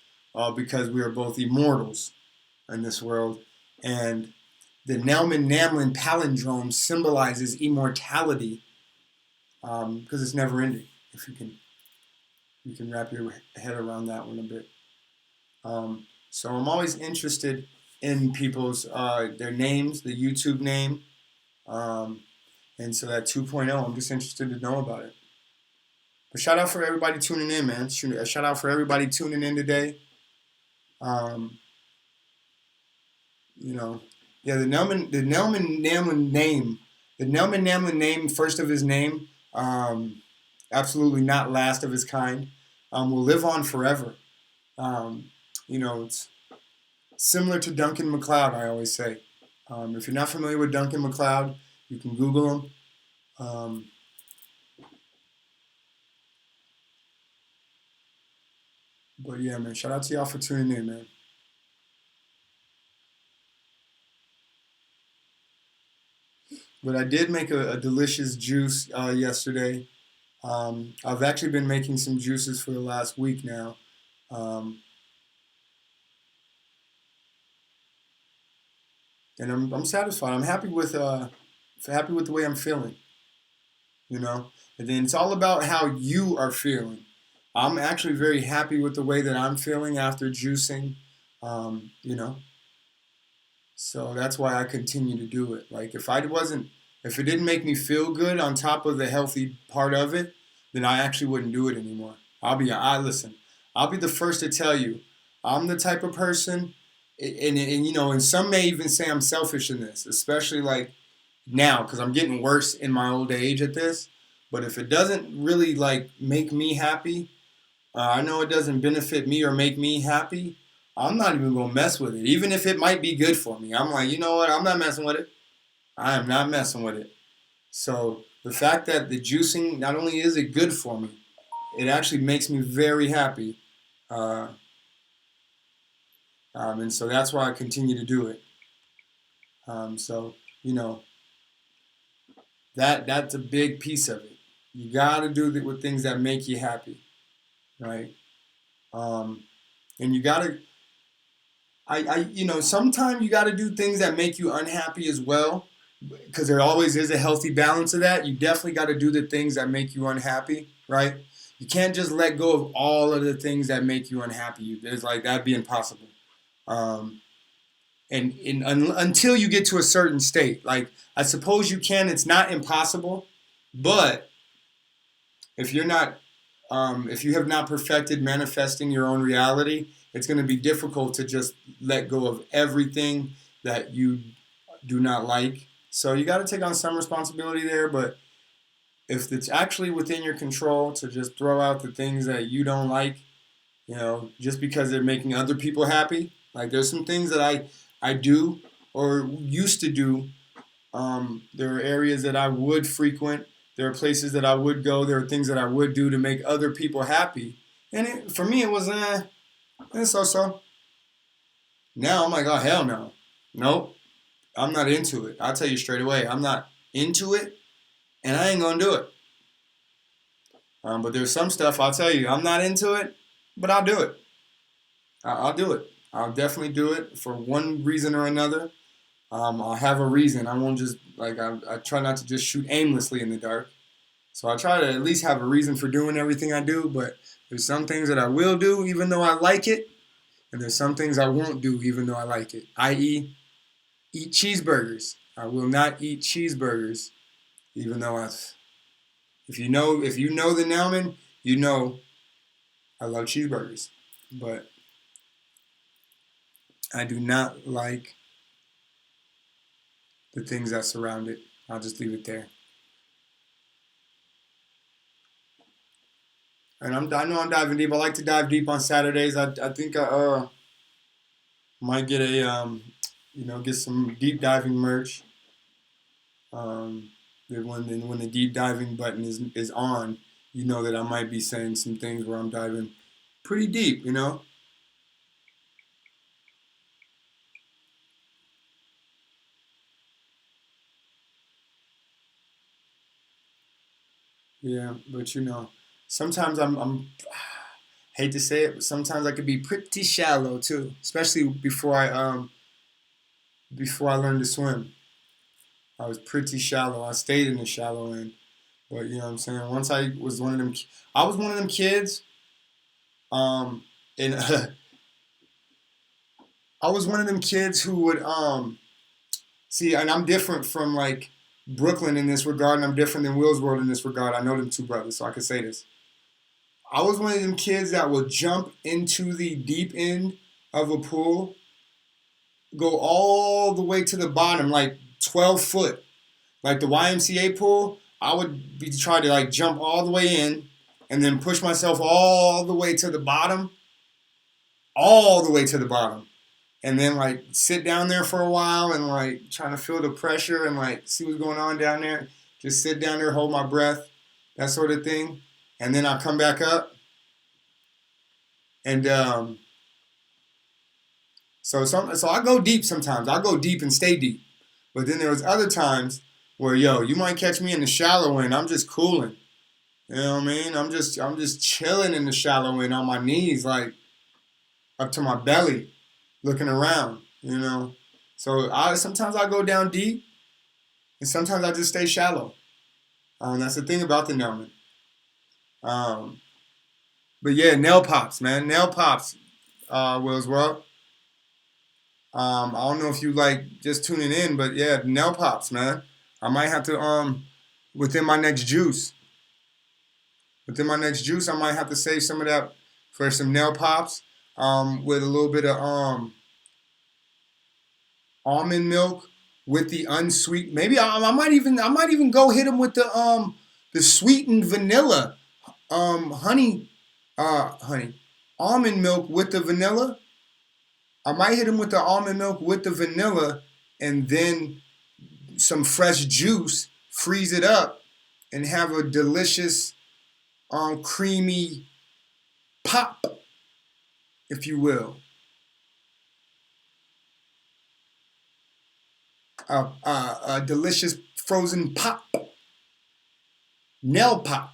because we are both immortals in this world. And the Nelman-Namlin palindrome symbolizes immortality, because it's never ending. If you can wrap your head around that one a bit. So I'm always interested in people's their names, the YouTube name, and so that 2.0, I'm just interested to know about it. But shout out for everybody tuning in, man. Shout out for everybody tuning in today. Um, you know, yeah, the Nelman Namlin name, first of his name, absolutely not last of his kind, will live on forever. It's similar to Duncan MacLeod, I always say. If you're not familiar with Duncan MacLeod, you can Google him. Um, but yeah, man, shout out to y'all for tuning in, man. But I did make a delicious juice yesterday. I've actually been making some juices for the last week now. Um, and I'm satisfied. I'm happy with the way I'm feeling, you know. And then it's all about how you are feeling. I'm actually very happy with the way that I'm feeling after juicing, you know. So that's why I continue to do it. Like if it didn't make me feel good on top of the healthy part of it, then I actually wouldn't do it anymore. I listen. I'll be the first to tell you, I'm the type of person, and you know, and some may even say I'm selfish in this, especially like now, because I'm getting worse in my old age at this. But if it doesn't really like make me happy, I know it doesn't benefit me or make me happy. I'm not even gonna mess with it, even if it might be good for me. I'm like, you know what? I'm not messing with it. I am not messing with it. So the fact that the juicing not only is it good for me, it actually makes me very happy, uh, and so that's why I continue to do it. So you know that's a big piece of it. You gotta do it with things that make you happy, right? Um, and you gotta you know, sometimes you got to do things that make you unhappy as well, because there always is a healthy balance of that. You definitely got to do the things that make you unhappy, right? You can't just let go of all of the things that make you unhappy. It's like that'd be impossible. Um, until you get to a certain state, like I suppose you can. It's not impossible, but if you're not if you have not perfected manifesting your own reality, it's going to be difficult to just let go of everything that you do not like. So you got to take on some responsibility there, but if it's actually within your control to just throw out the things that you don't like, you know, just because they're making other people happy. Like there's some things that I do or used to do. There are areas that I would frequent. There are places that I would go. There are things that I would do to make other people happy. And for me, it was so. Now I'm like, oh hell no, nope. I'm not into it. I'll tell you straight away. I'm not into it, and I ain't gonna do it. But there's some stuff I'll tell you I'm not into it, but I'll do it. I'll do it. I'll definitely do it for one reason or another. I'll have a reason. I won't just like I try not to just shoot aimlessly in the dark. So I try to at least have a reason for doing everything I do. But there's some things that I will do even though I like it, and there's some things I won't do even though I like it. I.e., eat cheeseburgers. I will not eat cheeseburgers even though if you know the Nelman, you know I love cheeseburgers. But I do not like the things that surround it. I'll just leave it there. And I know I'm diving deep. I like to dive deep on Saturdays. I think I might get get some deep diving merch. Um, when the deep diving button is on, you know that I might be saying some things where I'm diving pretty deep. You know. Yeah, but you know, sometimes I'm hate to say it, but sometimes I could be pretty shallow too, especially before I learned to swim. I was pretty shallow. I stayed in the shallow end. But you know what I'm saying? Once I was one of them kids. Um, and I was one of them kids who would see, and I'm different from like Brooklyn in this regard, and I'm different than Will's World in this regard. I know them two brothers, so I can say this. I was one of them kids that would jump into the deep end of a pool, go all the way to the bottom, like 12 foot, like the YMCA pool. I would be trying to like jump all the way in and then push myself all the way to the bottom, all the way to the bottom. and then like sit down there for a while and like trying to feel the pressure and like see what's going on down there. Just sit down there, hold my breath, that sort of thing, and then I come back up. And so I go deep sometimes. I go deep and stay deep. But then there was other times where you might catch me in the shallow end. I'm just cooling. You know what I mean? I'm just chilling in the shallow end on my knees, like up to my belly, looking around. So I sometimes I go down deep, and sometimes I just stay shallow. That's the thing about the numbing. Um, but yeah, nail pops, man, nail pops. Wills, well, I don't know if you like just tuning in, but yeah, nail pops, man. I might have to within my next juice. Within my next juice, I might have to save some of that for some nail pops with a little bit of almond milk with the unsweet. Maybe I might even go hit them with the sweetened vanilla honey honey almond milk with the vanilla. I might hit them with the almond milk with the vanilla, and then some fresh juice, freeze it up, and have a delicious creamy pop, if you will. A delicious frozen pop, nail pop.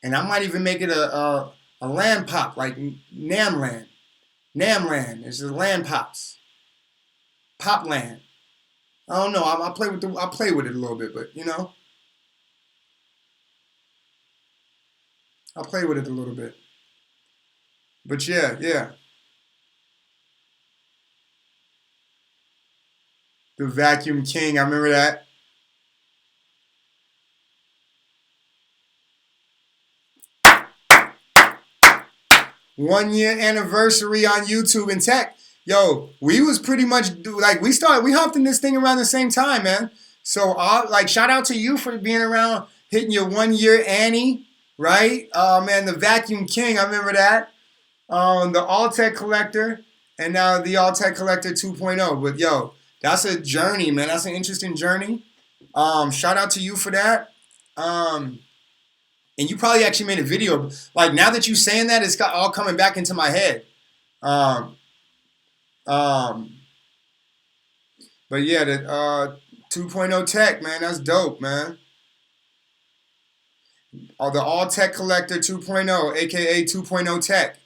And I might even make it a land pop, like Namland. Namland is the land pops. Pop land. I don't know. I play with it a little bit, but I play with it a little bit. But yeah, yeah. The Vacuum King. I remember that. 1 year anniversary on YouTube and tech. Yo, we was pretty much like we hopped in this thing around the same time, man. So like shout out to you for being around, hitting your 1 year Annie, right? Man, the Vacuum King, I remember that. The All Tech Collector, and now the All Tech Collector 2.0. But yo, that's a journey, man. That's an interesting journey. Shout out to you for that. And you probably actually made a video. Like now that you saying that, it's got all coming back into my head. Um, um, but yeah, the 2.0 tech, man, that's dope, man. The All Tech Collector 2.0, aka 2.0 Tech.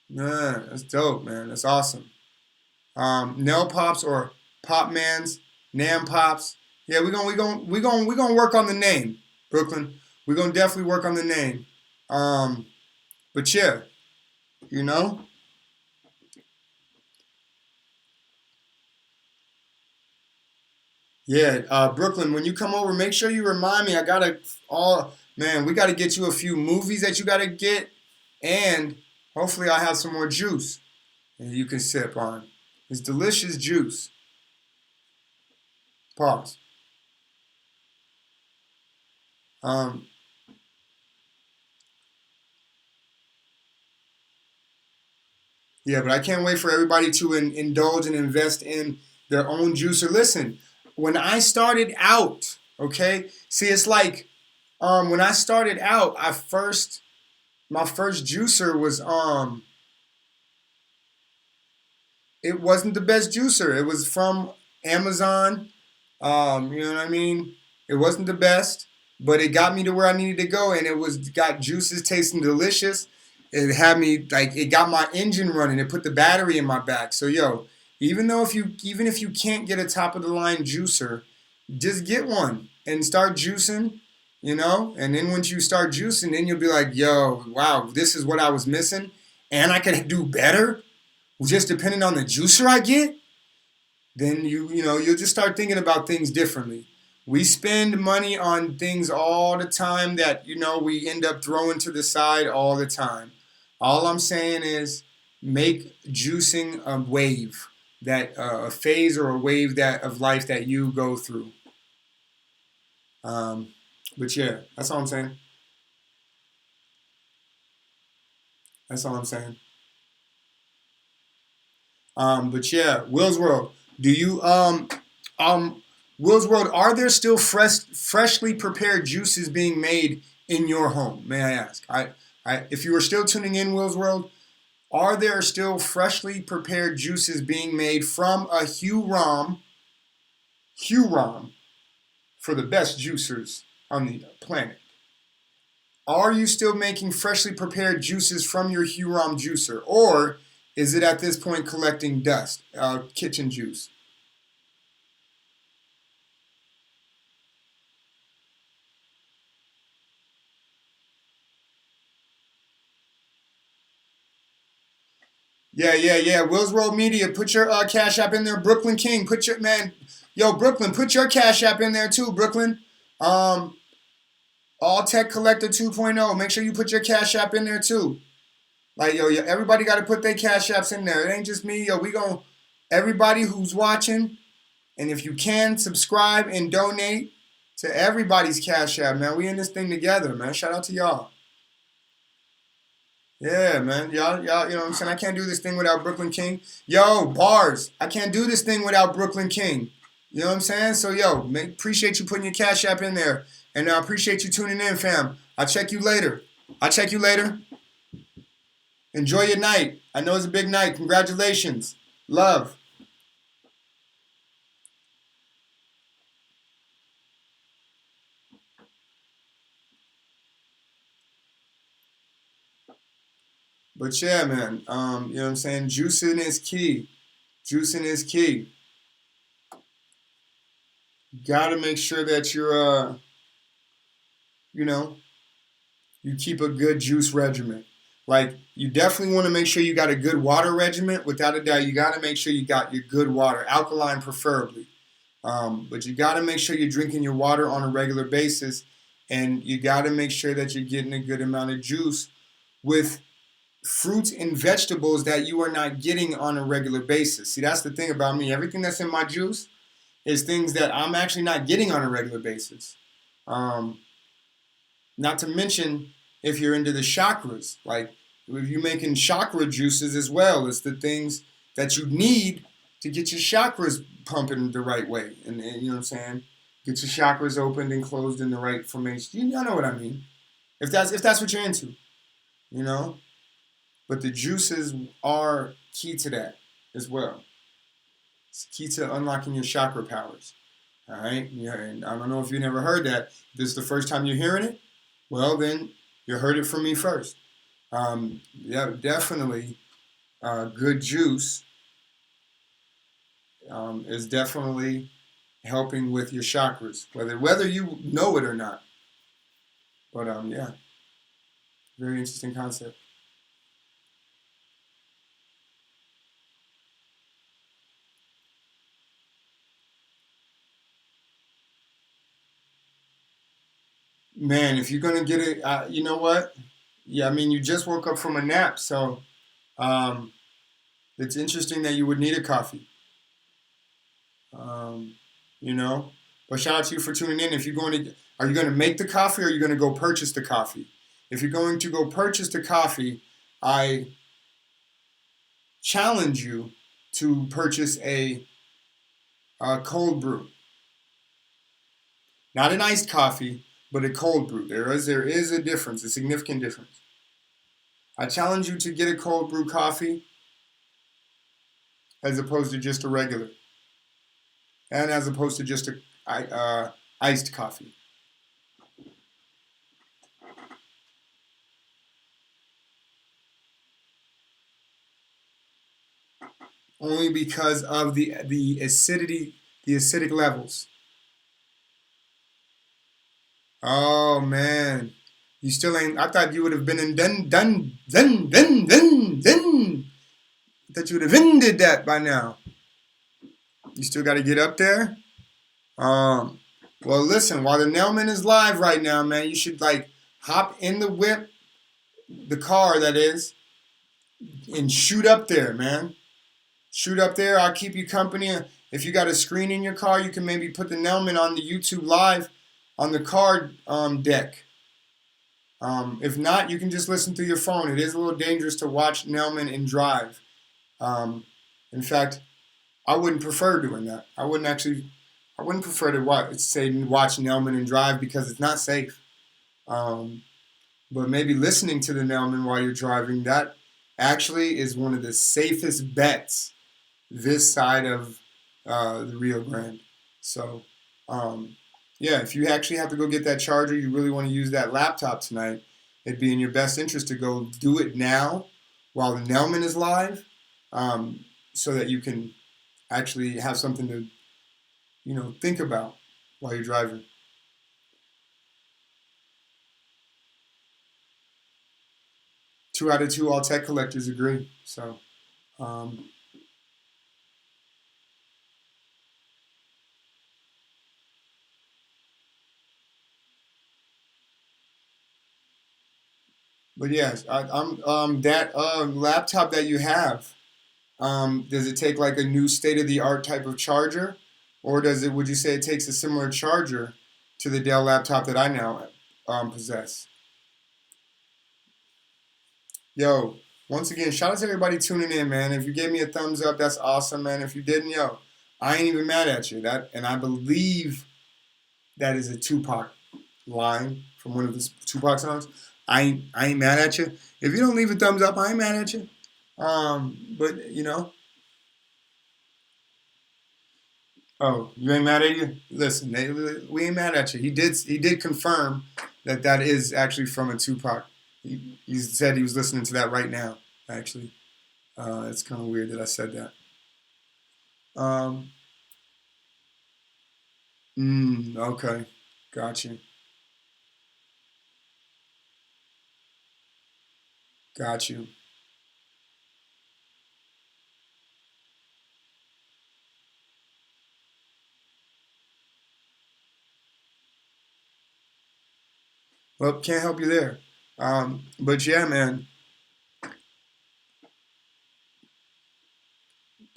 Man, that's dope, man. That's awesome. Nail pops or pop mans, nam pops. Yeah, we gonna work on the name, Brooklyn. We're gonna definitely work on the name. Um, but yeah, you know, yeah. Brooklyn, when you come over, make sure you remind me. I gotta all man. We gotta get you a few movies that you gotta get, and hopefully I have some more juice and you can sip on. It's delicious juice. Pause. Um, Yeah, but I can't wait for everybody to indulge and invest in their own juicer. Listen, when I started out, okay, see, it's like when I started out, my first juicer was it wasn't the best juicer. It was from Amazon. You know what I mean? It wasn't the best, but it got me to where I needed to go, and it was got juices tasting delicious. It had me like it got my engine running. It put the battery in my back. So yo, even if you can't get a top of the line juicer, just get one and start juicing. And then once you start juicing, then you'll be like, yo, wow, this is what I was missing, and I could do better just depending on the juicer I get. Then you'll just start thinking about things differently. We spend money on things all the time that we end up throwing to the side all the time. All I'm saying is make juicing a wave, that a phase or a wave that of life that you go through. Um, but yeah, that's all I'm saying. That's all I'm saying. But yeah, Will's World. Do you um Will's World? Are there still freshly prepared juices being made in your home? May I ask? If you are still tuning in, Will's World, are there still freshly prepared juices being made from a Huron for the best juicers on the planet? Are you still making freshly prepared juices from your Huron juicer, or is it at this point collecting dust, kitchen juice? Yeah. Will's World Media, put your Cash App in there. Brooklyn King, put your man, yo Brooklyn, put your Cash App in there too. Brooklyn, um, All Tech Collector 2.0. Make sure you put your Cash App in there too. Like yo, everybody got to put their Cash Apps in there. It ain't just me, yo. We gon' everybody who's watching, and if you can subscribe and donate to everybody's Cash App, man. We in this thing together, man. Shout out to y'all. Yeah, man. Y'all, you know what I'm saying? I can't do this thing without Brooklyn King. Yo, bars. I can't do this thing without Brooklyn King. You know what I'm saying? So, yo, appreciate you putting your Cash App in there. And I appreciate you tuning in, fam. I'll check you later. I'll check you later. Enjoy your night. I know it's a big night. Congratulations. Love. But yeah, man. You know what I'm saying? Juicing is key. Juicing is key. Gotta make sure that you know, you keep a good juice regimen. Like you definitely want to make sure you got a good water regimen. Without a doubt, you got to make sure you got your good water, alkaline preferably. But you got to make sure you're drinking your water on a regular basis, and you got to make sure that you're getting a good amount of juice with fruits and vegetables that you are not getting on a regular basis. See, that's the thing about me. Everything that's in my juice is things that I'm actually not getting on a regular basis. Um, Not to mention if you're into the chakras, like if you're making chakra juices as well, it's the things that you need to get your chakras pumping the right way. And you know what I'm saying? Get your chakras opened and closed in the right formation. You know what I mean? If that's what you're into, you know? But the juices are key to that as well. It's key to unlocking your chakra powers. All right? Yeah, and I don't know if you never heard that. If this is the first time you're hearing it. Well, then you heard it from me first. Yeah, definitely good juice is definitely helping with your chakras, whether you know it or not. But yeah, very interesting concept. Man, if you're gonna get it, you know what? Yeah, I mean, you just woke up from a nap, so um, it's interesting that you would need a coffee. Um, you know, but shout out to you for tuning in. If you're going to, are you going to make the coffee or are you going to go purchase the coffee? If you're going to go purchase the coffee, I challenge you to purchase a cold brew, not an iced coffee, but a cold brew. There is a difference, a significant difference. I challenge you to get a cold brew coffee as opposed to just a regular, and as opposed to just a iced coffee. Only because of the acidic levels. Oh man, you still ain't. I thought you would have been in done. I thought you would have ended that by now. You still got to get up there. Um, well, listen. While the Nelman is live right now, man, you should like hop in the whip, the car that is, and shoot up there, man. Shoot up there. I'll keep you company. If you got a screen in your car, you can maybe put the Nelman on the YouTube live on the car deck. If not, you can just listen through your phone. It is a little dangerous to watch Nelman and drive. Um, in fact, I wouldn't prefer doing that. I wouldn't prefer to watch Nelman and drive because it's not safe. Um, but maybe listening to the Nelman while you're driving, that actually is one of the safest bets this side of the Rio Grande. So, um, yeah, if you actually have to go get that charger, you really want to use that laptop tonight, it'd be in your best interest to go do it now while the Nelman is live, um, so that you can actually have something to, think about while you're driving. 2 out of 2 all tech collectors agree. So, um, but yes, I'm that laptop that you have. Does it take like a new state of the art type of charger, or does it? Would you say it takes a similar charger to the Dell laptop that I now possess? Yo, once again, shout out to everybody tuning in, man. If you gave me a thumbs up, that's awesome, man. If you didn't, yo, I ain't even mad at you. And I believe that is a Tupac line from one of the Tupac songs. I ain't mad at you. If you don't leave a thumbs up, I ain't mad at you. But oh, you ain't mad at you? Listen, we ain't mad at you. He did confirm that that is actually from a Tupac. He said he was listening to that right now. Actually, it's kind of weird that I said that. Um, okay, got you, got you. Well, can't help you there. But yeah, man,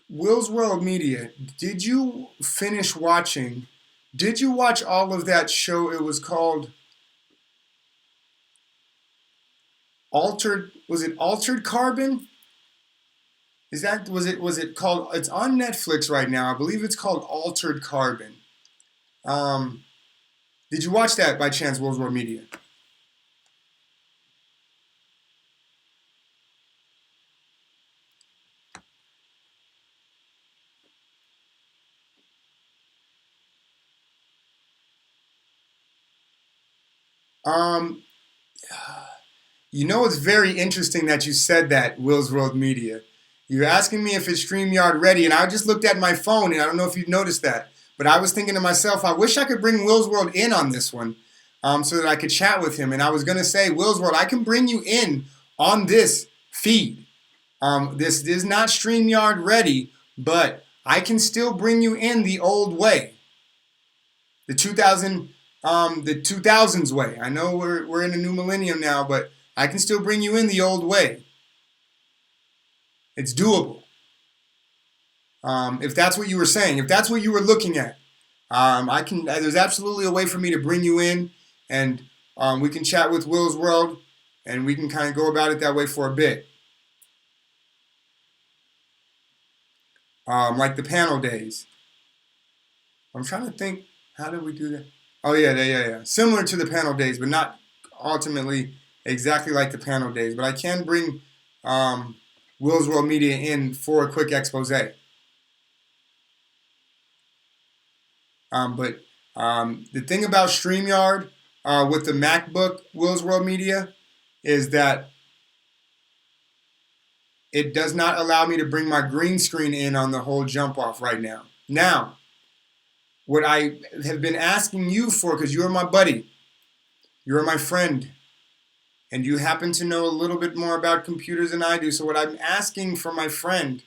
Will's World Media. Did you finish watching? Did you watch all of that show? It was called Altered. Was it Altered Carbon? Was it called? It's on Netflix right now. I believe it's called Altered Carbon. Um, did you watch that by chance, Will's World Media? Um, it's very interesting that you said that, Will's World Media. You're asking me if it's StreamYard ready, and I just looked at my phone, and I don't know if you've noticed that, but I was thinking to myself, I wish I could bring Will's World in on this one, so that I could chat with him. And I was gonna say, Will's World, I can bring you in on this feed. This is not StreamYard ready, but I can still bring you in the old way, the 2000s way. I know we're in a new millennium now, but I can still bring you in the old way. It's doable. If that's what you were saying, if that's what you were looking at, I can. There's absolutely a way for me to bring you in, and we can chat with Will's World, and we can kind of go about it that way for a bit, like the panel days. I'm trying to think, how did we do that? Oh yeah, yeah, yeah, yeah. Similar to the panel days, but not ultimately exactly like the panel days. But I can bring um, Will's World Media in for a quick expose. But the thing about StreamYard with the MacBook Will's World Media is that it does not allow me to bring my green screen in on the whole jump off right now. Now, what I have been asking you for, because you're my buddy, you're my friend, and you happen to know a little bit more about computers than I do. So what I'm asking for my friend,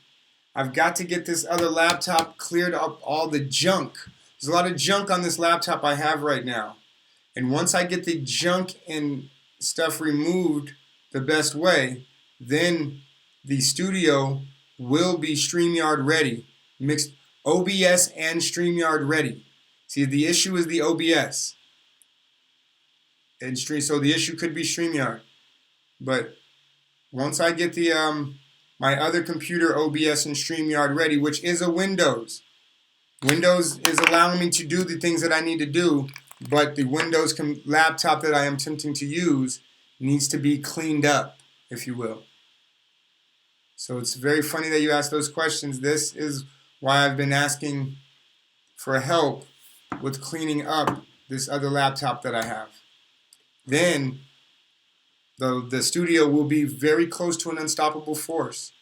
I've got to get this other laptop cleared up all the junk. There's a lot of junk on this laptop I have right now. And once I get the junk and stuff removed the best way, then the studio will be StreamYard ready. Mixed OBS and StreamYard ready. See, the issue is the OBS. and stream. So the issue could be StreamYard. But once I get the my other computer OBS and StreamYard ready, which is a Windows is allowing me to do the things that I need to do, but the Windows laptop that I am attempting to use needs to be cleaned up, if you will. So it's very funny that you asked those questions. This is why I've been asking for help with cleaning up this other laptop that I have. Then the studio will be very close to an unstoppable force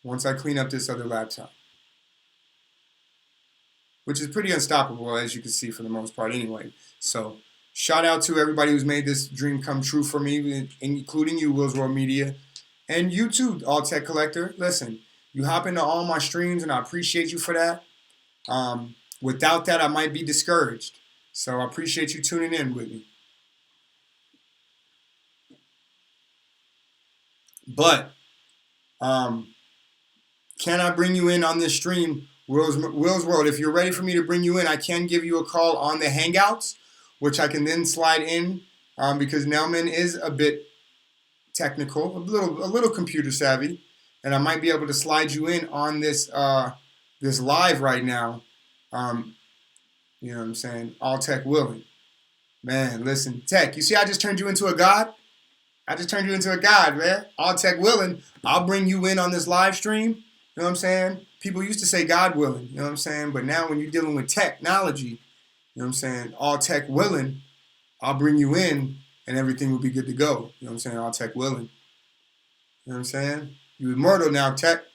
once I clean up this other laptop, which is pretty unstoppable, as you can see, for the most part anyway. So shout out to everybody who's made this dream come true for me, including you, Will's World Media, and you too, All Tech Collector. Listen, you hop into all my streams, and I appreciate you for that. Without that, I might be discouraged. So I appreciate you tuning in with me. But can I bring you in on this stream, Will's World? If you're ready for me to bring you in, I can give you a call on the Hangouts, which I can then slide in because Nelman is a bit technical, a little computer savvy, and I might be able to slide you in on this this live right now. You know what I'm saying? All Tech willing. Man, listen, Tech, you see I just turned you into a god? I just turned you into a god, man. All Tech willing. I'll bring you in on this live stream. You know what I'm saying? People used to say God willing, you know what I'm saying? But now when you're dealing with technology, you know what I'm saying? All Tech willing, I'll bring you in and everything will be good to go. You know what I'm saying? All Tech willing. You know what I'm saying? You immortal now, Tech.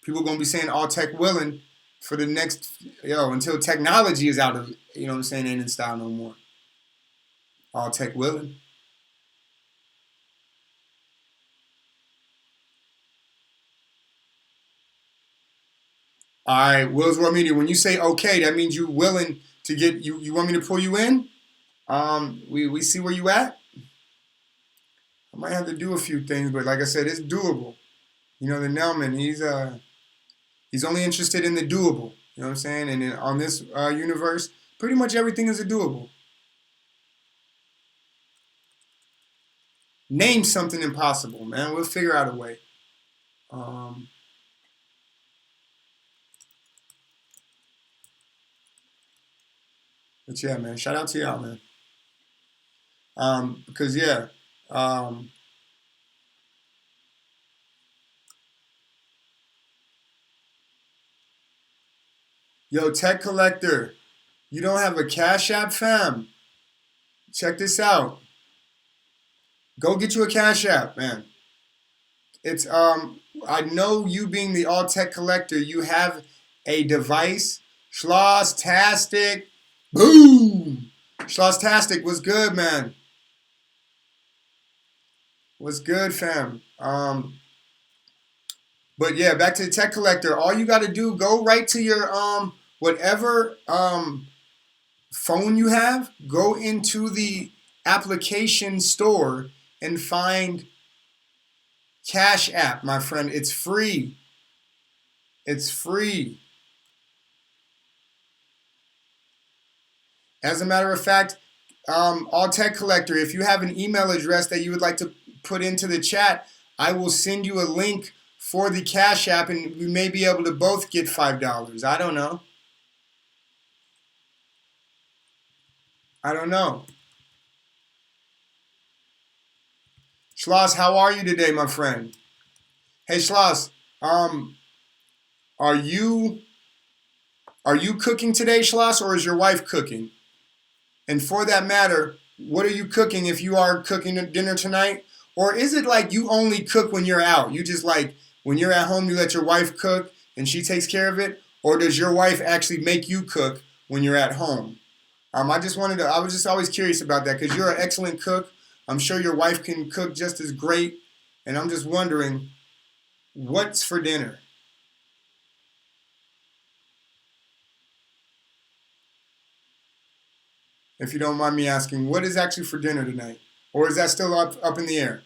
People going to be saying all Tech willing for the next, until technology is out of, you know what I'm saying, ain't in style no more. All Tech willing. All right, Will's World Media. When you say okay, that means you willing to get you. You want me to pull you in? We see where you at. I might have to do a few things, but like I said, it's doable. You know, the Nelman, he's only interested in the doable. You know what I'm saying? And on this universe, pretty much everything is a doable. Name something impossible, man. We'll figure out a way. But yeah, man, shout out to y'all, man. Because yeah, yo, Tech Collector, you don't have a Cash App, fam? Check this out. Go get you a Cash App, man. It's I know you being the All Tech Collector, you have a device. Schloss-tastic. Boom! Schloss-tastic, what's good, man? What's good, fam? But yeah, back to the Tech Collector. All you got to do, go right to your whatever phone you have. Go into the application store and find Cash App, my friend. It's free. It's free. As a matter of fact, All Tech Collector, if you have an email address that you would like to put into the chat, I will send you a link for the Cash App, and we may be able to both get $5. I don't know. I don't know. Schloss, how are you today, my friend? Hey, Schloss, are you cooking today, Schloss, or is your wife cooking? And for that matter, what are you cooking if you are cooking dinner tonight? Or is it like you only cook when you're out? You just like, when you're at home, you let your wife cook and she takes care of it? Or does your wife actually make you cook when you're at home? I was just always curious about that because you're an excellent cook. I'm sure your wife can cook just as great. And I'm just wondering, what's for dinner? If you don't mind me asking, what is actually for dinner tonight? Or is that still up in the air?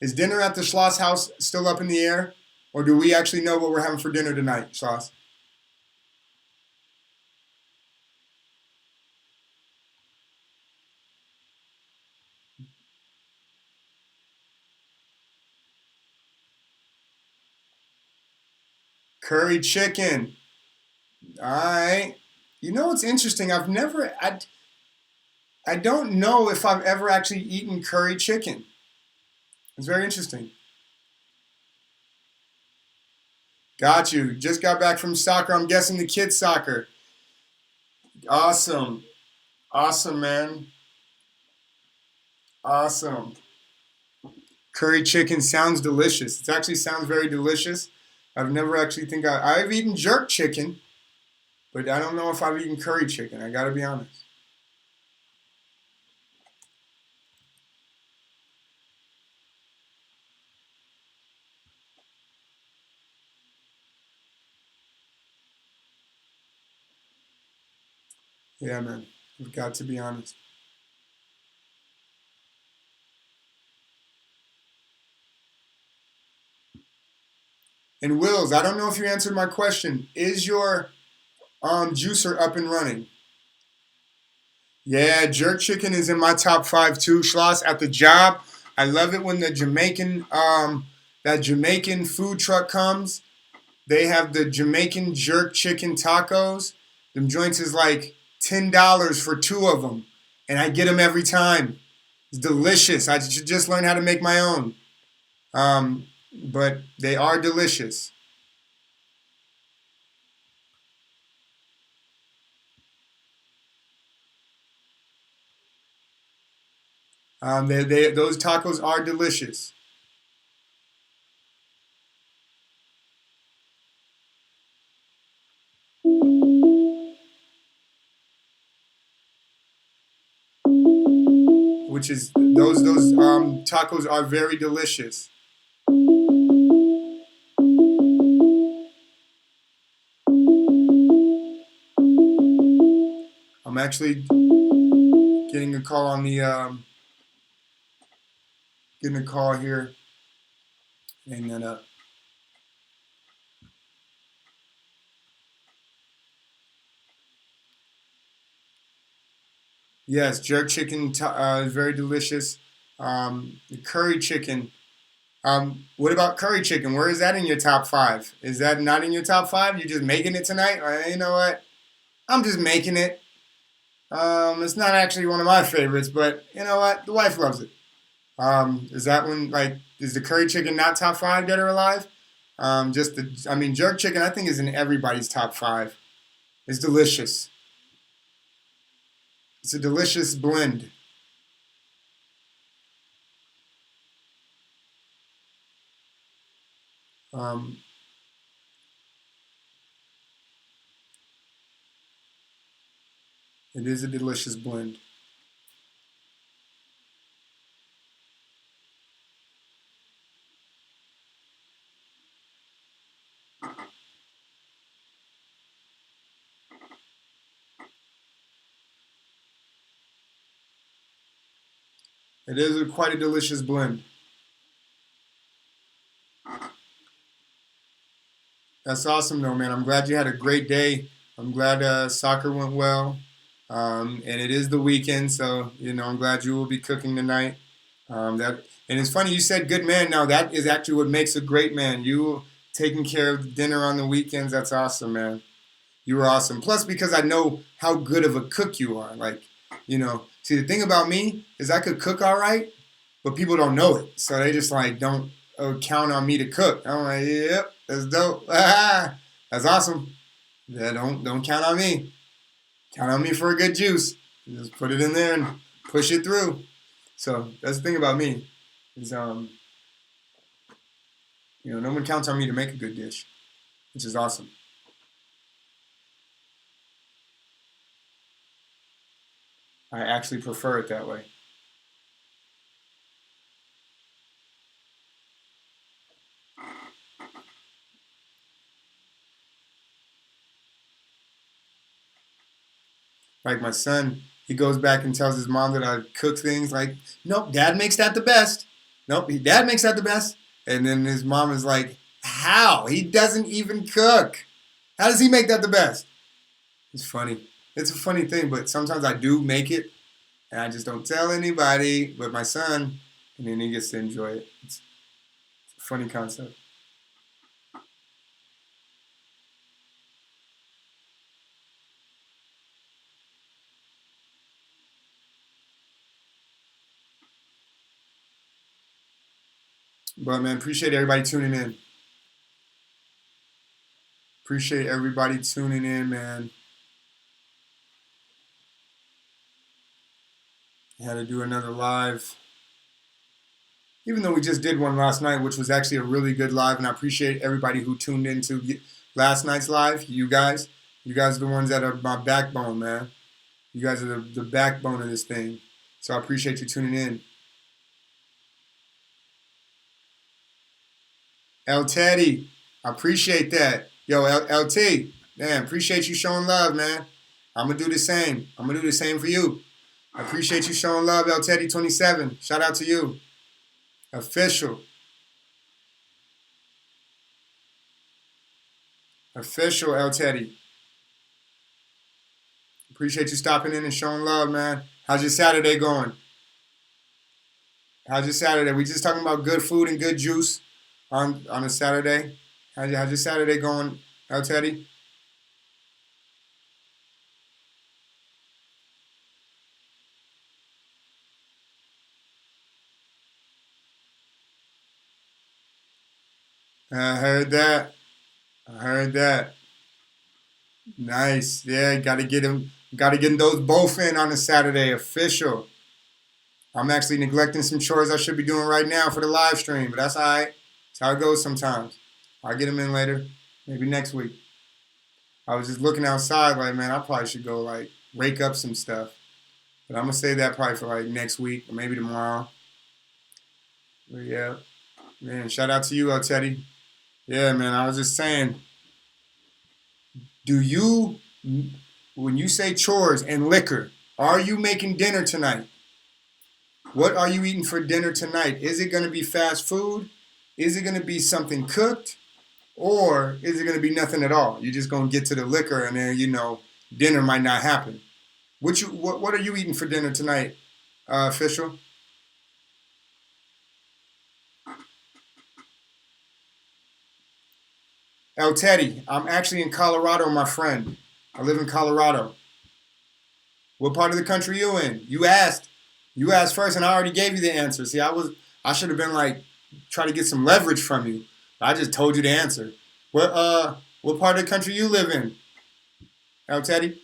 Is dinner at the Schloss house still up in the air? Or do we actually know what we're having for dinner tonight, Schloss? Curry chicken. All right. You know what's interesting? I don't know if I've ever actually eaten curry chicken. It's very interesting. Got you. Just got back from soccer. I'm guessing the kids' soccer. Awesome. Awesome, man. Awesome. Curry chicken sounds delicious. It actually sounds very delicious. I've never actually think I've eaten jerk chicken, but I don't know if I've eaten curry chicken. I gotta be honest. Yeah, man. I've got to be honest. And Wills, I don't know if you answered my question. Is your juicer up and running? Yeah, jerk chicken is in my top five too. Schloss at the job. I love it when the Jamaican that Jamaican food truck comes. They have the Jamaican jerk chicken tacos. Them joints is like $10 for two of them, and I get them every time. It's delicious. I should just learn how to make my own. Um, but they are delicious. Those tacos are delicious. Which is those tacos are very delicious. I'm actually getting a call on the getting a call here. Hang that up. Yes, jerk chicken is very delicious. The curry chicken. What about curry chicken? Where is that in your top five? Is that not in your top five? You just making it tonight? You know what? I'm just making it. It's not actually one of my favorites, but you know what? The wife loves it. Is that one like? Is the curry chicken not top five, dead or alive? I mean, jerk chicken. I think is in everybody's top five. It's delicious. It's a delicious blend. Um, it is a delicious blend. It is quite a delicious blend. That's awesome, though, man. I'm glad you had a great day. I'm glad soccer went well. And it is the weekend, so I'm glad you will be cooking tonight. And it's funny you said good man. Now that is actually what makes a great man. You taking care of the dinner on the weekends. That's awesome, man. You were awesome. Plus, because I know how good of a cook you are. See, the thing about me is I could cook all right, but people don't know it. So they just like don't count on me to cook. I'm like, yep, that's dope. That's awesome. Yeah, don't count on me. Count on me for a good juice. Just put it in there and push it through. So that's the thing about me is no one counts on me to make a good dish, which is awesome. I actually prefer it that way. Like my son, he goes back and tells his mom that I cook things like, nope, dad makes that the best. Nope, dad makes that the best. And then his mom is like, how? He doesn't even cook. How does he make that the best? It's funny. It's a funny thing, but sometimes I do make it and I just don't tell anybody but my son, and then he gets to enjoy it. It's a funny concept. But man, appreciate everybody tuning in. Appreciate everybody tuning in, man. I had to do another live. Even though we just did one last night, which was actually a really good live, and I appreciate everybody who tuned into last night's live. You guys are the ones that are my backbone, man. You guys are the backbone of this thing. So I appreciate you tuning in. El Teddy, I appreciate that. Yo, LT, man, appreciate you showing love, man. I'm gonna do the same. I'm gonna do the same for you. I appreciate you showing love, El Teddy 27. Shout out to you. Official. Official El Teddy. Appreciate you stopping in and showing love, man. How's your Saturday going? How's your Saturday? We just talking about good food and good juice on a Saturday. How's your Saturday going, El Teddy? I heard that. I heard that. Nice. Yeah, gotta get him. Gotta get those both in on a Saturday. Official. I'm actually neglecting some chores I should be doing right now for the live stream, but that's all right. That's how it goes sometimes. I'll get them in later, maybe next week. I was just looking outside, like, man, I probably should go like rake up some stuff, but I'm gonna save that probably for like next week or maybe tomorrow. But yeah, man, shout out to you, Teddy. Yeah, man, I was just saying, do you, when you say chores and liquor, are you making dinner tonight? What are you eating for dinner tonight? Is it going to be fast food? Is it going to be something cooked? Or is it going to be nothing at all? You're just going to get to the liquor and then, dinner might not happen. What are you eating for dinner tonight, official? El Teddy, I'm actually in Colorado, my friend. I live in Colorado. What part of the country you in? You asked. You asked first, and I already gave you the answer. See, I should have been like try to get some leverage from you. I just told you the answer. What part of the country you live in? El Teddy?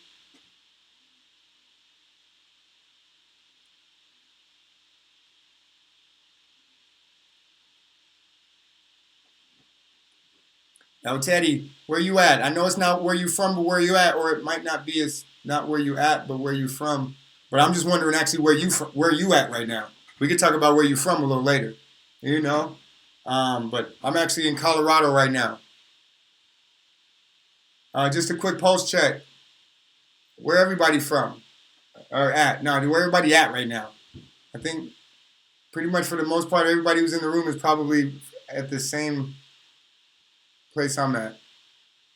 El Teddy, where you at? I know it's not where you from, but where you at, or it might not be as not where you at, but where you from. But I'm just wondering actually where you at right now. We could talk about where you from a little later, you know. But I'm actually in Colorado right now. Just a quick pulse check. Where everybody from or at? No, where everybody at right now? I think pretty much for the most part, everybody who's in the room is probably at the same place I'm at,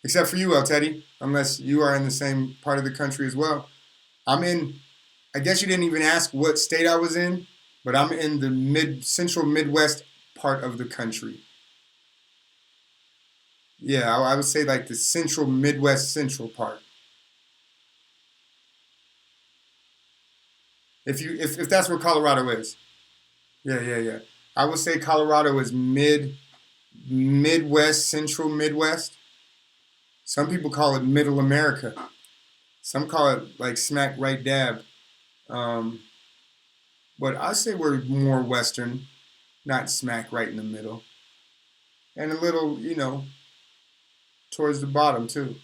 except for you, El Teddy. Unless you are in the same part of the country as well. I'm in. I guess you didn't even ask what state I was in, but I'm in the central Midwest part of the country. Yeah, I would say like the central Midwest central part. If that's where Colorado is. Yeah, yeah, yeah. I would say Colorado is Midwest, central Midwest. Some people call it Middle America. Some call it like smack right dab. Um, but I say we're more Western, not smack right in the middle, and a little, towards the bottom too,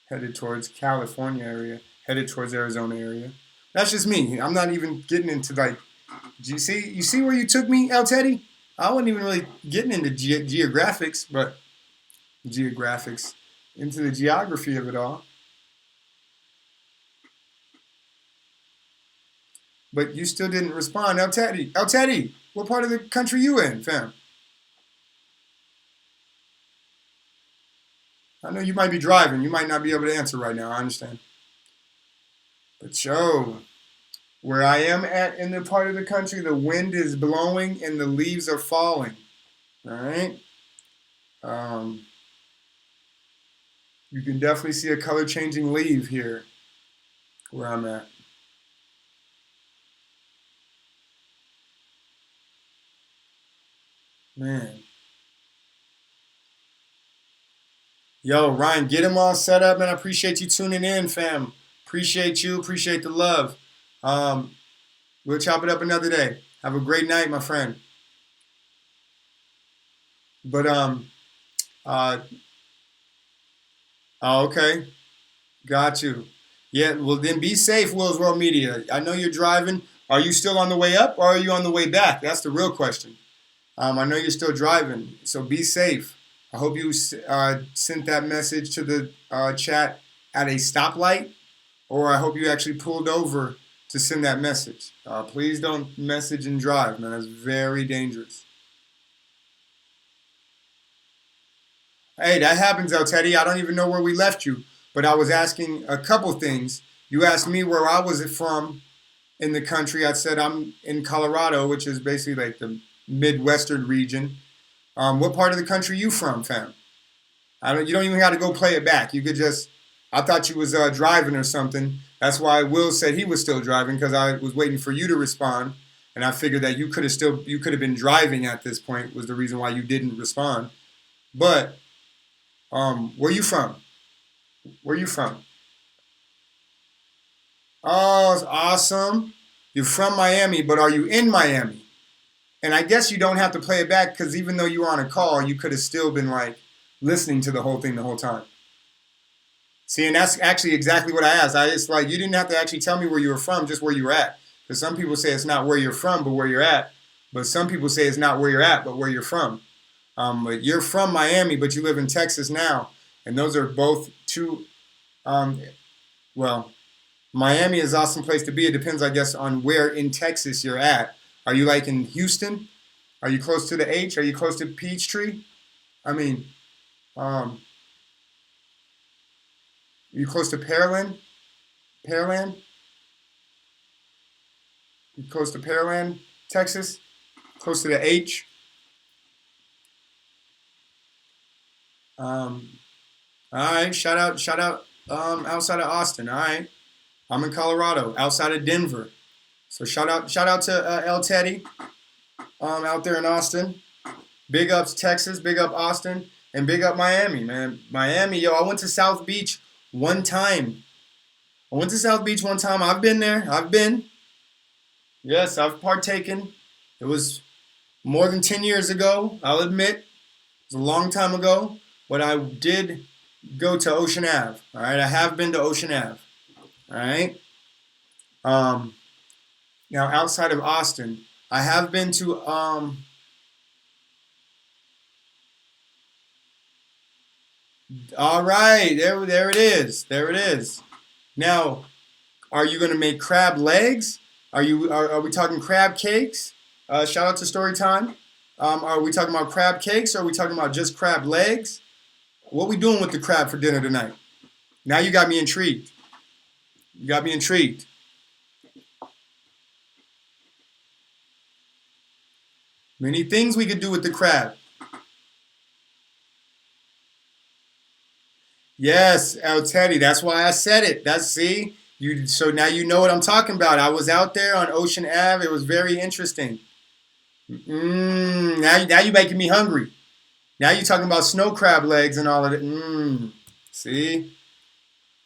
headed towards California area, headed towards Arizona area. That's just me. I'm not even getting into like. Do you see? You see where you took me, El Teddy? I wasn't even really getting into geographics, but geographics, into the geography of it all. But you still didn't respond, El Teddy. El Teddy, what part of the country you in, fam? I know you might be driving. You might not be able to answer right now. I understand. But yo, where I am at in the part of the country, the wind is blowing and the leaves are falling. All right. Um, you can definitely see a color changing leaf here where I'm at. Man. Yo, Ryan, get him all set up, man. I appreciate you tuning in, fam. Appreciate you. Appreciate the love. Um, we'll chop it up another day. Have a great night, my friend. But uh, okay, got you. Yeah, well then be safe, Will's World Media. I know you're driving. Are you still on the way up or are you on the way back? That's the real question. I know you're still driving, so be safe. I hope you sent that message to the chat at a stoplight, or I hope you actually pulled over to send that message. Please don't message and drive, man. That's very dangerous. Hey, that happens, El Teddy. I don't even know where we left you, but I was asking a couple things. You asked me where I was from in the country. I said I'm in Colorado, which is basically like the Midwestern region. What part of the country you from, fam? I don't. You don't even got to go play it back. You could just. I thought you was driving or something. That's why Will said he was still driving because I was waiting for you to respond, and I figured that you could have been driving at this point was the reason why you didn't respond. But where you from? Where you from? Oh, it's awesome. You're from Miami, but are you in Miami? And I guess you don't have to play it back because even though you were on a call, you could have still been like listening to the whole thing the whole time. See, and that's actually exactly what I asked. I just like you didn't have to actually tell me where you were from, just where you were at. Because some people say it's not where you're from, but where you're at. But some people say it's not where you're at, but where you're from. But you're from Miami, but you live in Texas now, and those are both two. Um, well, Miami is an awesome place to be. It depends, I guess, on where in Texas you're at. Are you like in Houston? Are you close to the H? Are you close to Peachtree? I mean, um, are you close to Pearland? Pearland? You close to Pearland, Texas? Close to the H? Um, all right, shout out outside of Austin. All right, I'm in Colorado, outside of Denver. So shout out to El Teddy out there in Austin. Big ups Texas, big up Austin, and big up Miami, man. Miami, yo, I went to South Beach one time. I went to South Beach one time. I've been there. I've been. Yes, I've partaken. It was more than 10 years ago, I'll admit. It was a long time ago. But I did go to Ocean Ave. All right, I have been to Ocean Ave. All right. Um, Now outside of Austin, I have been to all right, there it is. There it is. Now, are you gonna make crab legs? Are we talking crab cakes? Shout out to Storytime. Are we talking about crab cakes or are we talking about just crab legs? What we doing with the crab for dinner tonight? Now you got me intrigued. You got me intrigued. Many things we could do with the crab. Yes, El Teddy. That's why I said it. That's see you. So now you know what I'm talking about. I was out there on Ocean Ave. It was very interesting. Now you making me hungry. Now you're talking about snow crab legs and all of it. See.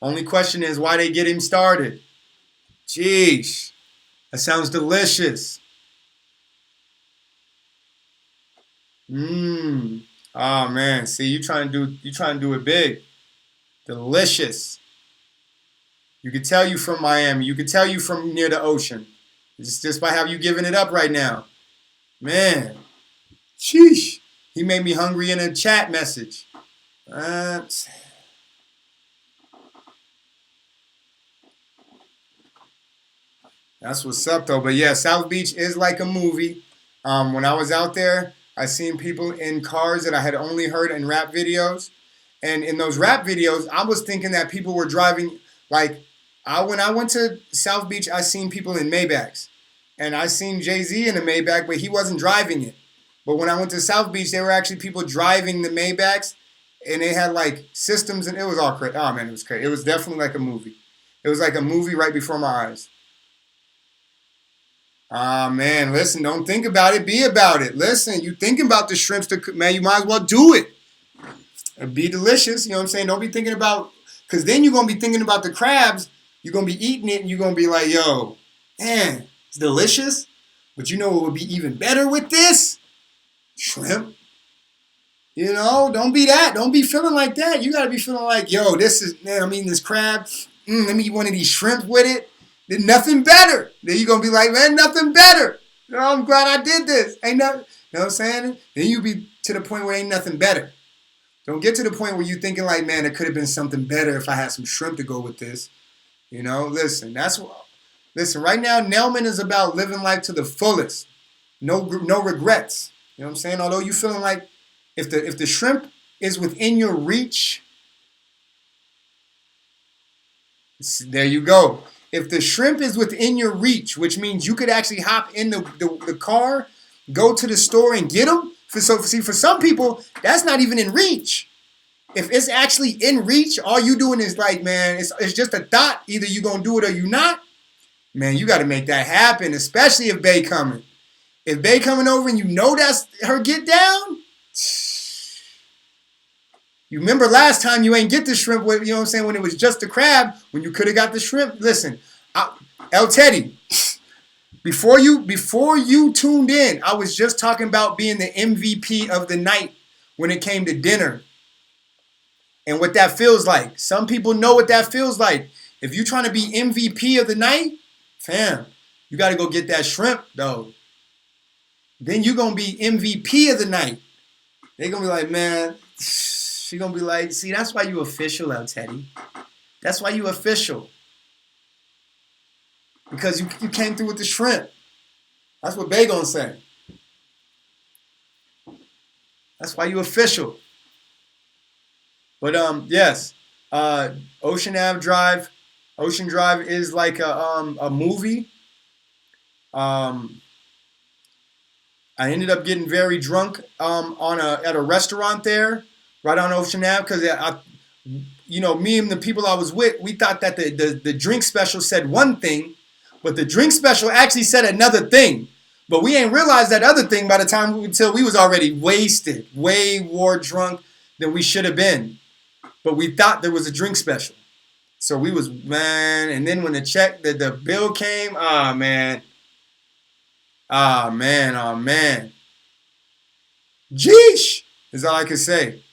Only question is why they get him started. Jeez, that sounds delicious. Oh man, see you trying to do it big. Delicious. You could tell you from Miami. You could tell you from near the ocean. It's just by how you giving it up right now. Man. Sheesh. He made me hungry in a chat message. Uh, That's what's up though. But yeah, South Beach is like a movie. When I was out there, I seen people in cars that I had only heard in rap videos. And in those rap videos, I was thinking that people were driving like when I went to South Beach, I seen people in Maybachs. And I seen Jay-Z in a Maybach, but he wasn't driving it. But when I went to South Beach, there were actually people driving the Maybachs and they had like systems and it was all crazy. Oh man, it was crazy. It was definitely like a movie. It was like a movie right before my eyes. Ah, man, listen, don't think about it, be about it. Listen, you thinking about the shrimps, man, you might as well do it. It'd be delicious, you know what I'm saying? Don't be thinking about, because then you're going to be thinking about the crabs. You're going to be eating it and you're going to be like, yo, man, it's delicious. But you know what would be even better with this? Shrimp. You know, don't be that. Don't be feeling like that. You got to be feeling like, yo, this is, man, I'm eating this crab. Let me eat one of these shrimp with it. Then nothing better. Then you're going to be like, man, nothing better. You know, I'm glad I did this. Ain't nothing, you know what I'm saying? Then you be to the point where ain't nothing better. Don't get to the point where you're thinking like, man, it could have been something better if I had some shrimp to go with this. You know, listen, listen, right now, Nelman is about living life to the fullest. No regrets. You know what I'm saying? Although you feeling like if the shrimp is within your reach, there you go. If the shrimp is within your reach, which means you could actually hop in the car, go to the store and get them. For some people, that's not even in reach. If it's actually in reach, all you doing is like, man, it's just a thought. Either you gonna do it or you not. Man, you got to make that happen, especially if Bay coming. If Bay coming over and you know that's her get down, you remember last time you ain't get the shrimp, you know what I'm saying, when it was just the crab, when you could have got the shrimp. Listen, El Teddy, before you tuned in, I was just talking about being the MVP of the night when it came to dinner and what that feels like. Some people know what that feels like. If you're trying to be MVP of the night, fam, you got to go get that shrimp, though. Then you're going to be MVP of the night. They're going to be like, man, she's going to be like, see, that's why you official, El Teddy. That's why you official. Because you came through with the shrimp. That's what Bay going to say. That's why you official. But, yes, Ocean Ave Drive. Ocean Drive is like a movie. I ended up getting very drunk at a restaurant there, right on Ocean Ave, because me and the people I was with, we thought that the drink special said one thing, but the drink special actually said another thing. But we ain't realized that other thing by the time until we was already wasted, way more drunk than we should have been. But we thought there was a drink special. So we was, man, and then when the bill came, man. Ah, man, oh, man. Jeesh is all I can say.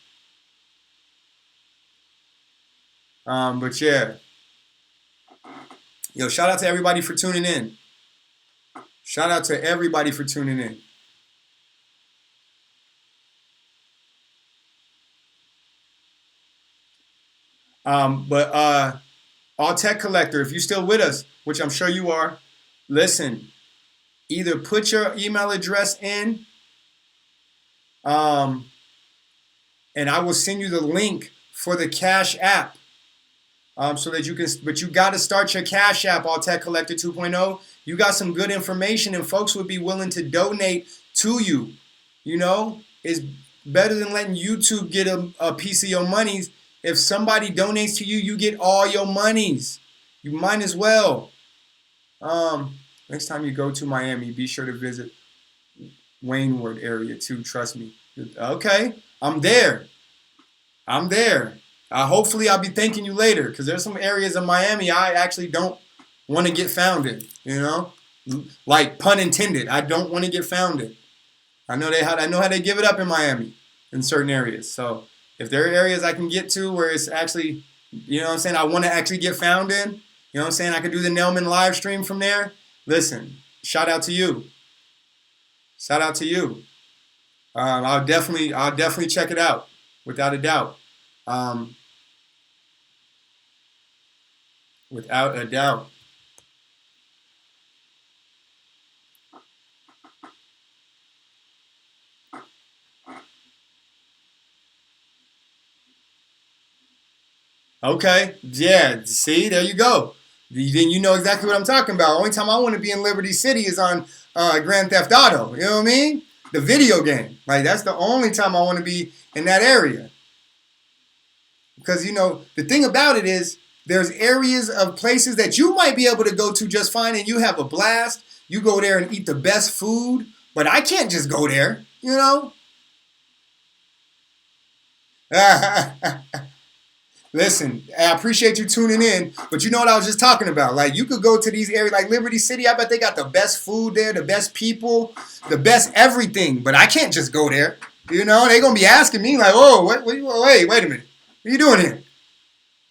But yeah. Yo, shout out to everybody for tuning in. Shout out to everybody for tuning in. But All Tech Collector, if you're still with us, which I'm sure you are, listen. Either put your email address in, and I will send you the link for the Cash App, so that you can. But you got to start your Cash App, All Tech Collector 2.0. You got some good information, and folks would be willing to donate to you. You know, it's better than letting YouTube get a piece of your monies. If somebody donates to you, you get all your monies. You might as well. Next time you go to Miami, be sure to visit Waynewood area too. Trust me. Okay, I'm there. Hopefully, I'll be thanking you later because there's some areas of Miami I actually don't want to get found in. You know, like pun intended. I don't want to get found in. I know how they give it up in Miami in certain areas. So if there are areas I can get to where it's actually, you know what I'm saying, I want to actually get found in. You know what I'm saying? I could do the Nelman live stream from there. Listen, shout out to you. Shout out to you. I'll definitely check it out, without a doubt. Without a doubt. Okay, yeah. See, there you go. Then you know exactly what I'm talking about. Only time I want to be in Liberty City is on Grand Theft Auto. You know what I mean? The video game. Like, that's the only time I want to be in that area. Because, you know, the thing about it is there's areas of places that you might be able to go to just fine and you have a blast. You go there and eat the best food, but I can't just go there, you know? Listen, I appreciate you tuning in, but you know what I was just talking about? Like, you could go to these areas like Liberty City. I bet they got the best food there, the best people, the best everything, but I can't just go there. You know, they're going to be asking me, like, oh, wait a minute. What are you doing here?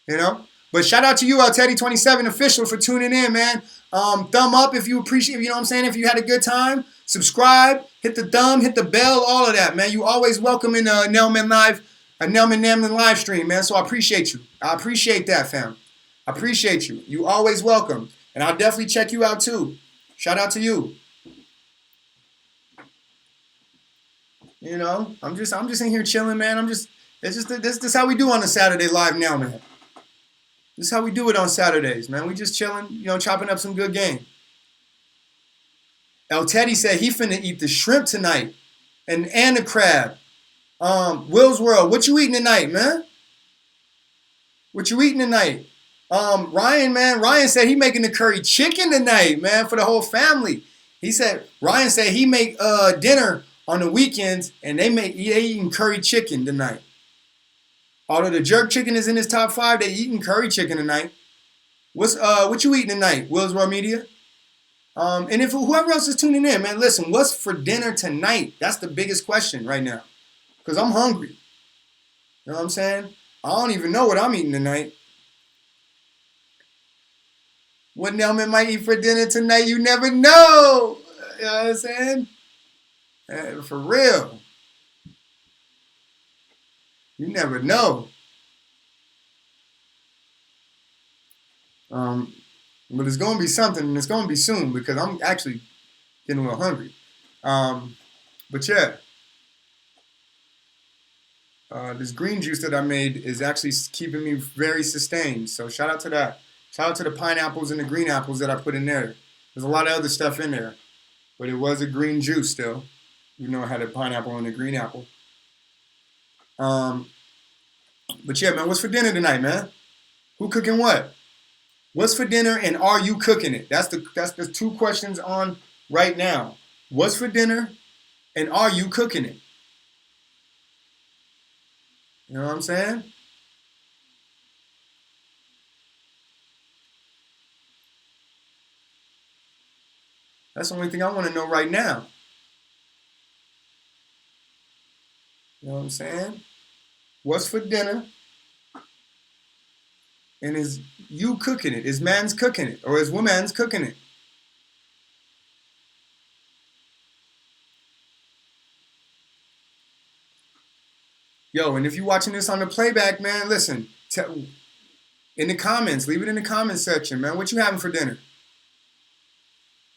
You know? But shout out to you, Teddy27 official, for tuning in, man. Thumb up if you appreciate, you know what I'm saying, if you had a good time. Subscribe, hit the thumb, hit the bell, all of that, man. You always welcome in Nelman Live, a nelmannamlen live stream, man. So I appreciate you. I appreciate that, fam. I appreciate you. You always welcome. And I'll definitely check you out, too. Shout out to you. You know, I'm just in here chilling, man. This is how we do on a Saturday live now, man. This is how we do it on Saturdays, man. We just chilling, you know, chopping up some good game. El Teddy said he finna eat the shrimp tonight and the crab. Will's World, what you eating tonight, man? What you eating tonight? Ryan said he making the curry chicken tonight, man, for the whole family. Ryan said he make dinner on the weekends and they eating curry chicken tonight. Although the jerk chicken is in his top 5, they eating curry chicken tonight. What you eating tonight, Will's World Media? And if whoever else is tuning in, man, listen, what's for dinner tonight? That's the biggest question right now. Because I'm hungry. You know what I'm saying? I don't even know what I'm eating tonight. What Nelman might eat for dinner tonight, you never know. You know what I'm saying? For real. You never know. But it's going to be something, and it's going to be soon because I'm actually getting a little hungry. But yeah. This green juice that I made is actually keeping me very sustained. So shout out to that. Shout out to the pineapples and the green apples that I put in there. There's a lot of other stuff in there. But it was a green juice still. You know, I had a pineapple and a green apple. But yeah, man, what's for dinner tonight, man? Who cooking what? What's for dinner and are you cooking it? That's the 2 questions on right now. What's for dinner and are you cooking it? You know what I'm saying? That's the only thing I want to know right now. You know what I'm saying? What's for dinner? And is you cooking it? Is man's cooking it? Or is woman's cooking it? Yo, and if you're watching this on the playback, man, listen. In the comments, leave it in the comments section, man. What you having for dinner?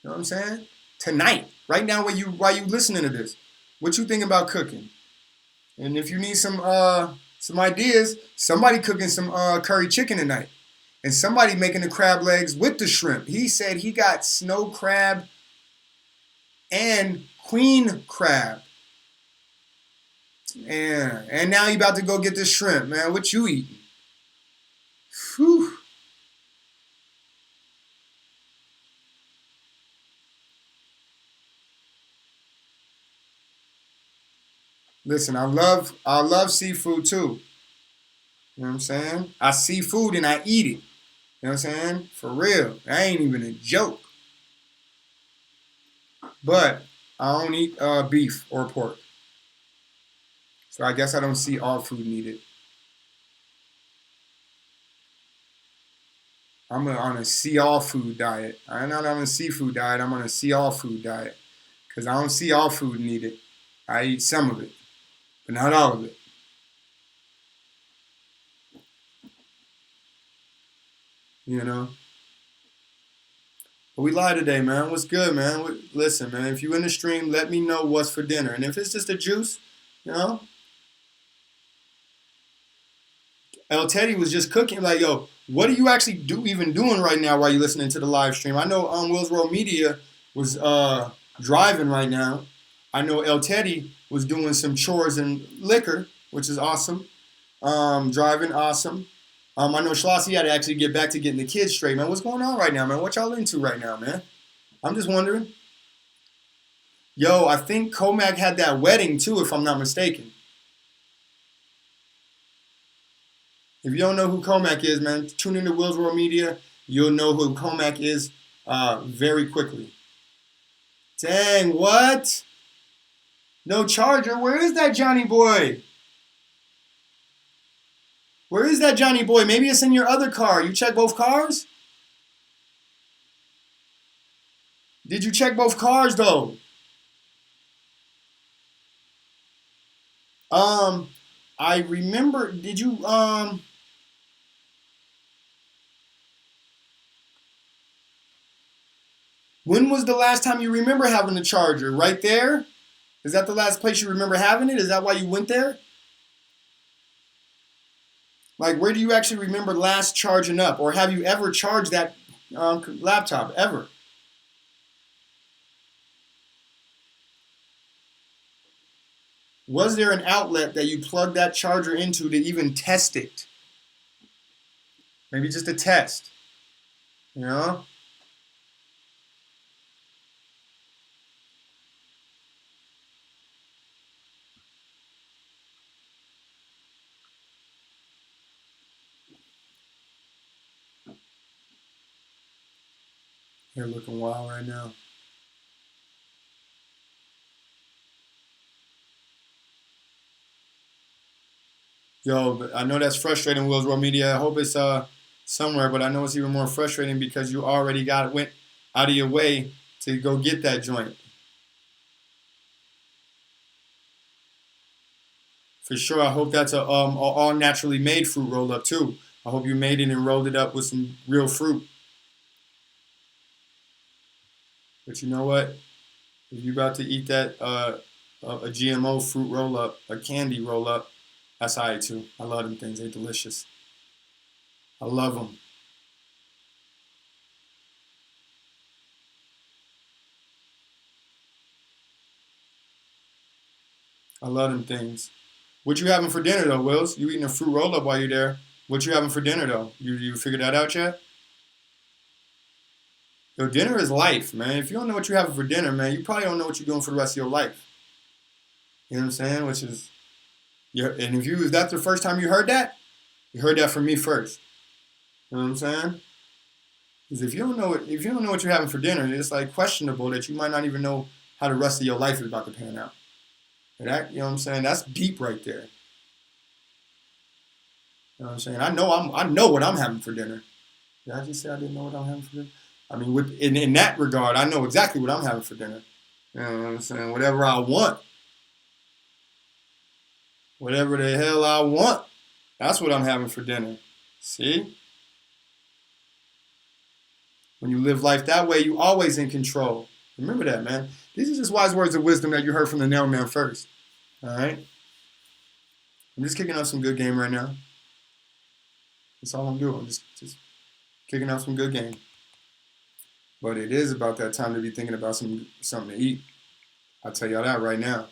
You know what I'm saying? Tonight, right now, while you listening to this, what you think about cooking? And if you need some ideas, somebody cooking some curry chicken tonight, and somebody making the crab legs with the shrimp. He said he got snow crab and queen crab. And now you about to go get the shrimp, man. What you eating? Whew. Listen, I love seafood too. You know what I'm saying? I see food and I eat it. You know what I'm saying? For real. That ain't even a joke. But I don't eat beef or pork. So I guess I don't see all food needed. I'm on a see all food diet. I'm not on a seafood diet. I'm on a see all food diet. Because I don't see all food needed. I eat some of it, but not all of it. You know? But we live today, man. What's good, man? Listen, man, if you in the stream, let me know what's for dinner. And if it's just a juice, you know? El Teddy was just cooking. Like, yo, what are you actually even doing right now while you're listening to the live stream? I know Will's World Media was driving right now. I know El Teddy was doing some chores and liquor, which is awesome. Driving, awesome. I know Schlossie had to actually get back to getting the kids straight, man. What's going on right now, man? What y'all into right now, man? I'm just wondering. Yo, I think Comac had that wedding too, if I'm not mistaken. If you don't know who Comac is, man, tune into Will's World Media. You'll know who Comac is very quickly. Dang, what? No charger? Where is that Johnny boy? Where is that Johnny boy? Maybe it's in your other car. You check both cars? Did you check both cars though? Um, I remember. Did you When was the last time you remember having a charger? Right there? Is that the last place you remember having it? Is that why you went there? Like, where do you actually remember last charging up? Or have you ever charged that laptop? Ever? Was there an outlet that you plugged that charger into to even test it? Maybe just a test. You know? You're looking wild right now. Yo, but I know that's frustrating, Will's World Media. I hope it's somewhere, but I know it's even more frustrating because you already went out of your way to go get that joint. For sure, I hope that's a all naturally made fruit roll up too. I hope you made it and rolled it up with some real fruit. But you know what? If you're about to eat that a GMO fruit roll up, a candy roll up, that's alright too. I love them things. They're delicious. I love them. I love them things. What you having for dinner though, Wills? You eating a fruit roll up while you're there? What you having for dinner though? You figured that out yet? Yo, dinner is life, man. If you don't know what you're having for dinner, man, you probably don't know what you're doing for the rest of your life. You know what I'm saying? Which is, yeah. And if that's the first time you heard that from me first. You know what I'm saying? Because if you don't know what you're having for dinner, it's like questionable that you might not even know how the rest of your life is about to pan out. And that, you know what I'm saying? That's deep right there. You know what I'm saying? I know what I'm having for dinner. Did I just say I didn't know what I'm having for dinner? I mean, in that regard, I know exactly what I'm having for dinner. You know what I'm saying? Whatever I want, whatever the hell I want, that's what I'm having for dinner. See? When you live life that way, you always in control. Remember that, man. These are just wise words of wisdom that you heard from the nail man first. All right? I'm just kicking out some good game right now. That's all I'm doing. I'm just kicking out some good game. But it is about that time to be thinking about something to eat. I'll tell y'all that right now.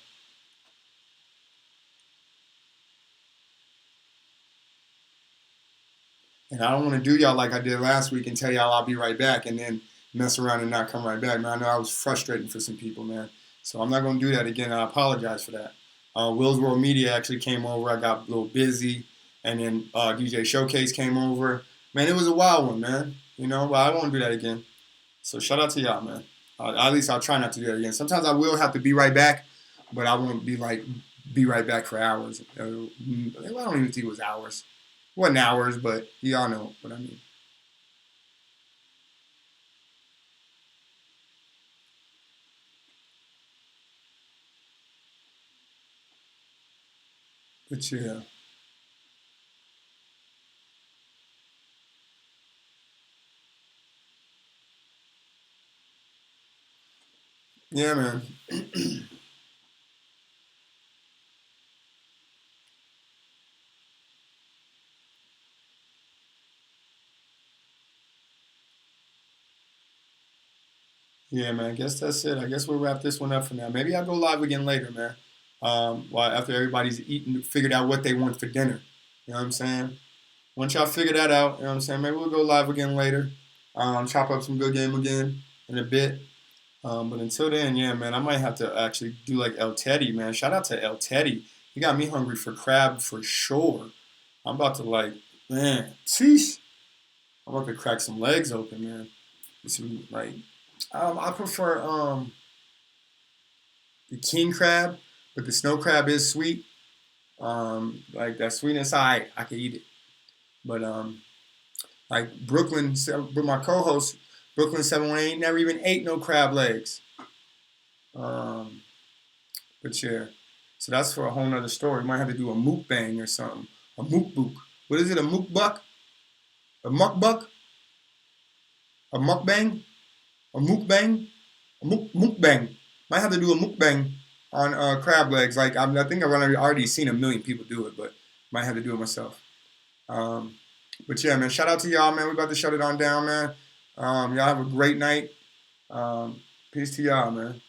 And I don't want to do y'all like I did last week and tell y'all I'll be right back and then mess around and not come right back. Man, I know I was frustrating for some people, man. So I'm not going to do that again. I apologize for that. Will's World Media actually came over. I got a little busy. And then DJ Showcase came over. Man, it was a wild one, man. You know, but I won't do that again. So shout out to y'all, man. At least I'll try not to do that again. Sometimes I will have to be right back, but I won't be right back for hours. I don't even think it was hours. It wasn't hours, but y'all know what I mean. But yeah, yeah, man. Yeah, man. I guess that's it. I guess we'll wrap this one up for now. Maybe I'll go live again later, man. While after everybody's eaten, figured out what they want for dinner. You know what I'm saying? Once y'all figure that out, you know what I'm saying? Maybe we'll go live again later. Chop up some good game again in a bit. But until then, yeah, man, I might have to actually do like El Teddy, man. Shout out to El Teddy. He got me hungry for crab for sure. I'm about to like, man, sheesh. I'm about to crack some legs open, man. Some like, I prefer the king crab, but the snow crab is sweet. Like that sweetness, I can eat it. But like Brooklyn, with my co-host Brooklyn 718, never even ate no crab legs. Um, but yeah, so that's for a whole nother story. Might have to do a mukbang or something. A mukbuk. What is it? A mukbuk? A mukbuk? A mukbang? A mukbang? A mukbang. Might have to do a mukbang on crab legs. Like I think I've already seen a million people do it, but might have to do it myself. Um, but yeah, man, shout out to y'all, man. We about to shut it on down, man. Y'all have a great night. Peace to y'all, man.